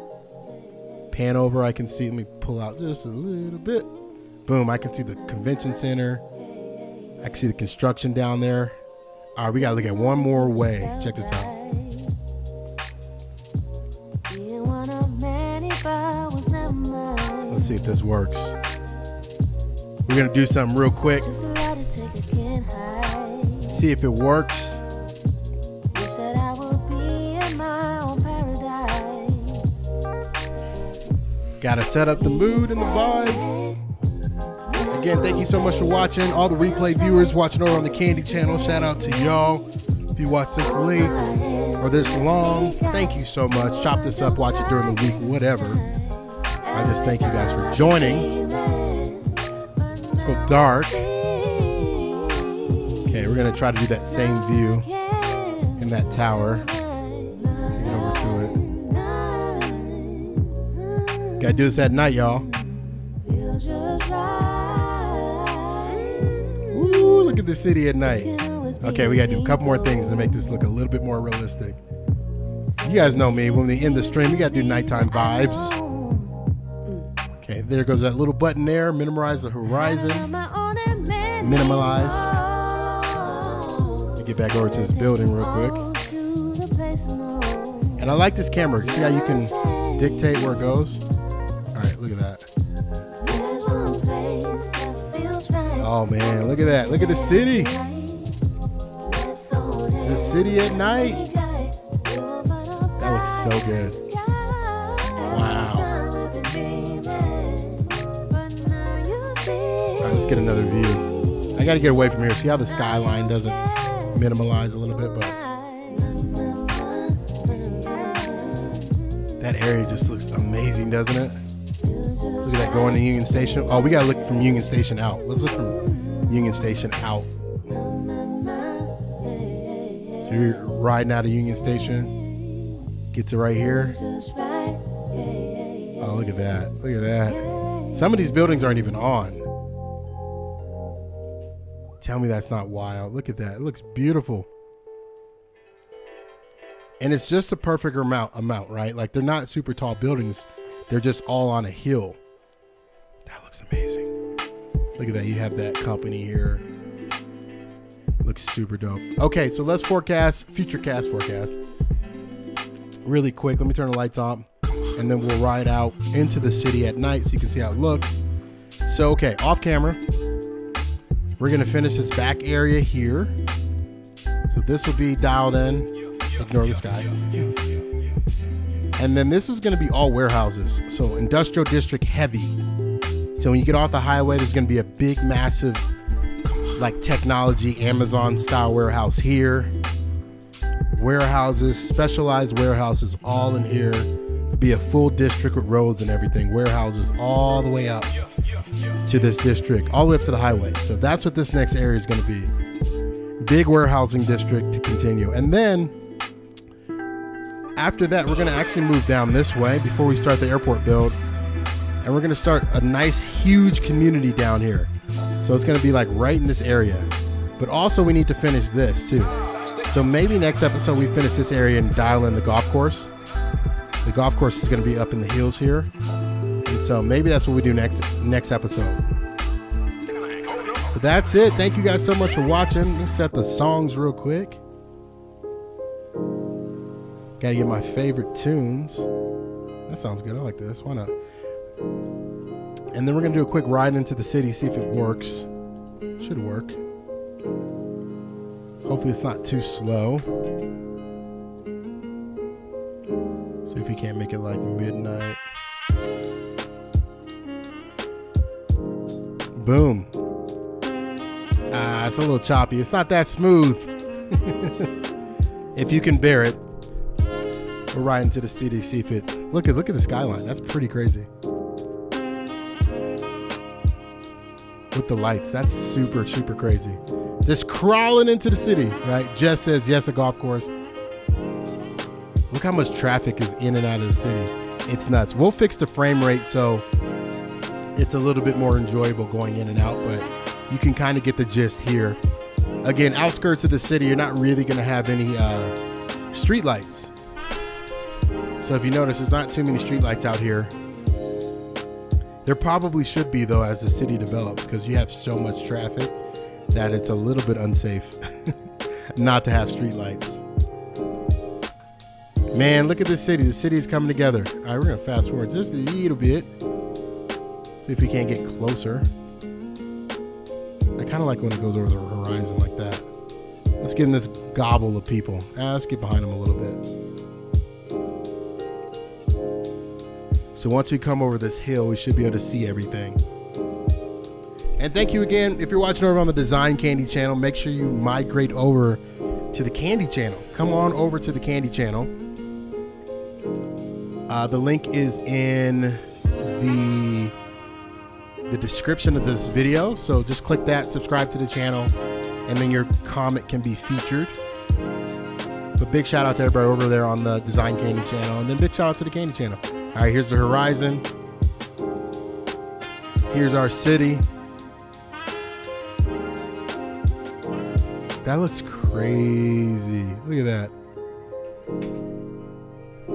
Pan over, I can see, let me pull out just a little bit. Boom, I can see the convention center. I can see the construction down there. All right, we gotta look at one more way. Check this out. Let's see if this works. We're gonna do something real quick. See if it works. Gotta set up the mood and the vibe. Again, thank you so much for watching. All the replay viewers watching over on the Candy channel, shout out to y'all. If you watch this late or this long, thank you so much. Chop this up, watch it during the week, whatever. I just thank you guys for joining. Let's go dark. Okay, we're gonna try to do that same view in that tower. Get over to it. Gotta do this at night, y'all. Ooh, look at the city at night. Okay, we gotta do a couple more things to make this look a little bit more realistic. You guys know me, when we end the stream, we gotta do nighttime vibes. Okay, there goes that little button there. Minimize the horizon. Minimize. Let me get back over to this building real quick. And I like this camera. See how you can dictate where it goes? All right, look at that. Oh man, look at that. Look at the city. The city at night. That looks so good. Wow. All right, let's get another view. I got to get away from here. See how the skyline doesn't minimize a little bit, but that area just looks amazing, doesn't it? Look at that going to Union Station. Oh, we got to look from Union Station out. Let's look from Union Station out. So you're riding out of Union Station. Get to right here. Oh, look at that. Look at that. Some of these buildings aren't even on. Tell me that's not wild. Look at that. It looks beautiful. And it's just the perfect amount, right? Like they're not super tall buildings. They're just all on a hill. That looks amazing. Look at that. You have that company here. Looks super dope. Okay, so let's future cast forecast. Really quick. Let me turn the lights on. And then we'll ride out into the city at night so you can see how it looks. So, okay, off camera. We're going to finish this back area here. So this will be dialed in. Ignore the sky. And then this is going to be all warehouses. So industrial district heavy. So when you get off the highway, there's going to be a big, massive, like technology, Amazon style warehouse here. Warehouses, specialized warehouses all in here. It'll be a full district with roads and everything. Warehouses all the way up to this district, all the way up to the highway. So that's what this next area is going to be. Big warehousing district to continue. And then after that, we're going to actually move down this way before we start the airport build. And we're going to start a nice, huge community down here. So it's going to be like right in this area. But also we need to finish this too. So maybe next episode we finish this area and dial in the golf course. The golf course is going to be up in the hills here. And so maybe that's what we do next episode. So that's it. Thank you guys so much for watching. Let's set the songs real quick. Gotta get my favorite tunes. That sounds good. I like this. Why not? And then we're going to do a quick ride into the city, see if it works. Should work. Hopefully it's not too slow. See if we can't make it like midnight. Boom. It's a little choppy. It's not that smooth. If you can bear it. We're riding to the city, see if it... Look at the skyline. That's pretty crazy. With the lights. That's super, super crazy. Just crawling into the city, right? Jess says, yes, a golf course. Look how much traffic is in and out of the city. It's nuts. We'll fix the frame rate so it's a little bit more enjoyable going in and out, but you can kind of get the gist here. Again, outskirts of the city, you're not really going to have any street lights. So if you notice, there's not too many street lights out here. There probably should be, though, as the city develops, because you have so much traffic that it's a little bit unsafe not to have street lights. Man, look at this city. The city is coming together. All right, we're going to fast forward just a little bit. See if we can't get closer. I kind of like when it goes over the horizon like that. Let's get in this gobble of people. Let's get behind them a little bit. So once we come over this hill, we should be able to see everything. And thank you again. If you're watching over on the Design Candy channel, make sure you migrate over to the Candy channel. Come on over to the Candy channel. The link is in the description of this video. So just click that, subscribe to the channel, and then your comment can be featured. But big shout out to everybody over there on the Design Candy channel, and then big shout out to the Candy channel. All right, here's the horizon. Here's our city. That looks crazy. Look at that.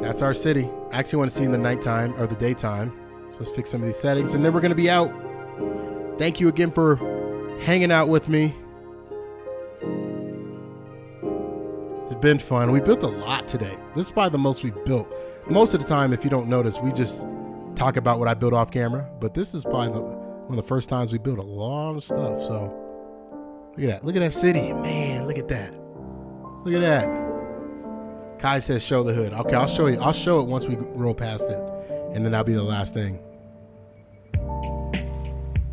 That's our city. I actually want to see in the nighttime or the daytime. So let's fix some of these settings, and then we're going to be out. Thank you again for hanging out with me. It's been fun. We built a lot today. This is probably the most we've built. Most of the time, if you don't notice, we just talk about what I built off camera. But this is probably one of the first times we built a lot of stuff. So look at that. Look at that city. Man, look at that. Look at that. Kai says show the hood. Okay, I'll show you. I'll show it once we roll past it. And then that'll be the last thing.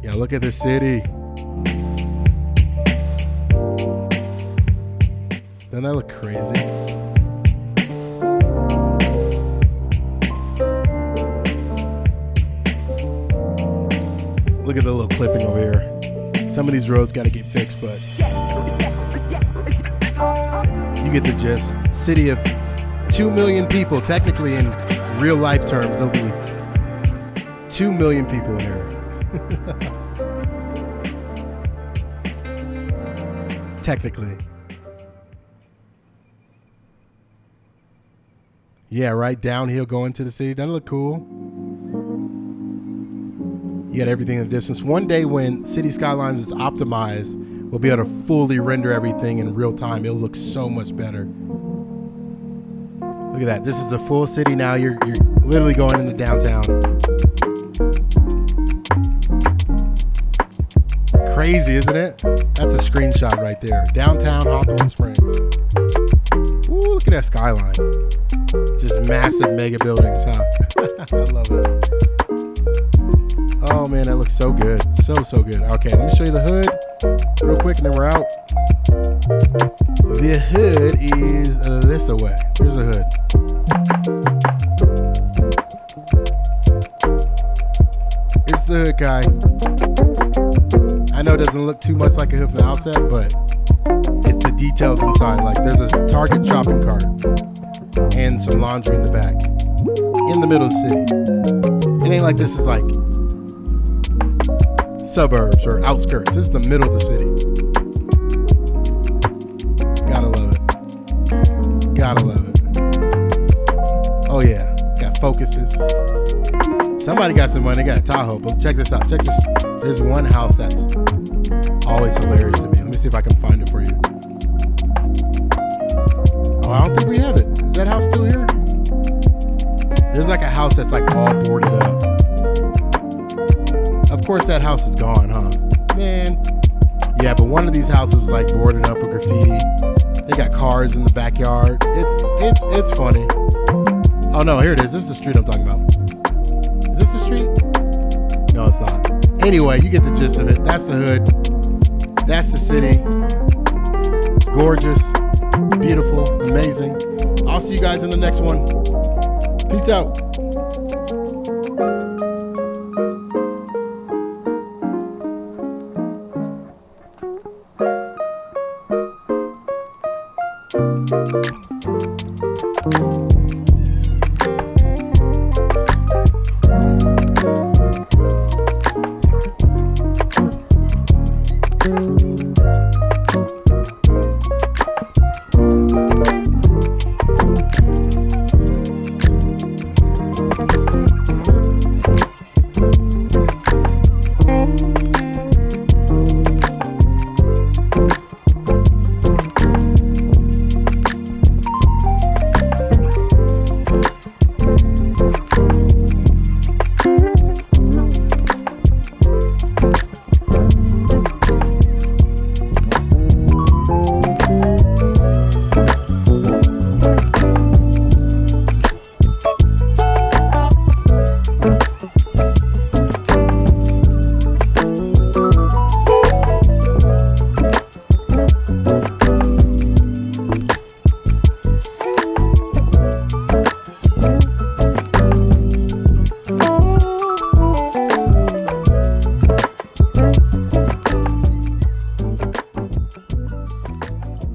Yeah, look at this city. Doesn't that look crazy? Look at the little clipping over here. Some of these roads got to get fixed, but you get the gist. City of 2 million people. Technically, in real life terms, there'll be 2 million people in here. Technically. Yeah, right. Downhill going to the city. Doesn't it look cool? You got everything in the distance. One day when City Skylines is optimized, we'll be able to fully render everything in real time. It'll look so much better. Look at that. This is a full city now. You're literally going into downtown. Crazy, isn't it? That's a screenshot right there. Downtown Hawthorne Springs. Ooh, look at that skyline. Just massive mega buildings, huh? I love it. Oh man, that looks so good. So good. Okay, let me show you the hood real quick and then we're out. The hood is this away. Here's the hood. It's the hood, guy. I know it doesn't look too much like a hood from the outset, but it's the details inside. Like there's a Target shopping cart and some laundry in the back. In the middle of the city. It ain't like this is like suburbs or outskirts. This is the middle of the city. Gotta love it. Gotta love it. Oh yeah, got focuses. Somebody got some money, got a Tahoe, but check this out. Check this. There's one house that's always hilarious to me. Let me see if I can find it for you. Oh, I don't think we have it. Is that house still here? There's like a house that's like all boarded up. Of course, that house is gone, huh? Man. Yeah, but one of these houses was like boarded up with graffiti. They got cars in the backyard. It's funny. Oh no, here it is. This is the street I'm talking about. Is this the street? No, it's not. Anyway, you get the gist of it. That's the hood. That's the city. It's gorgeous, beautiful, amazing. I'll see you guys in the next one. Peace out.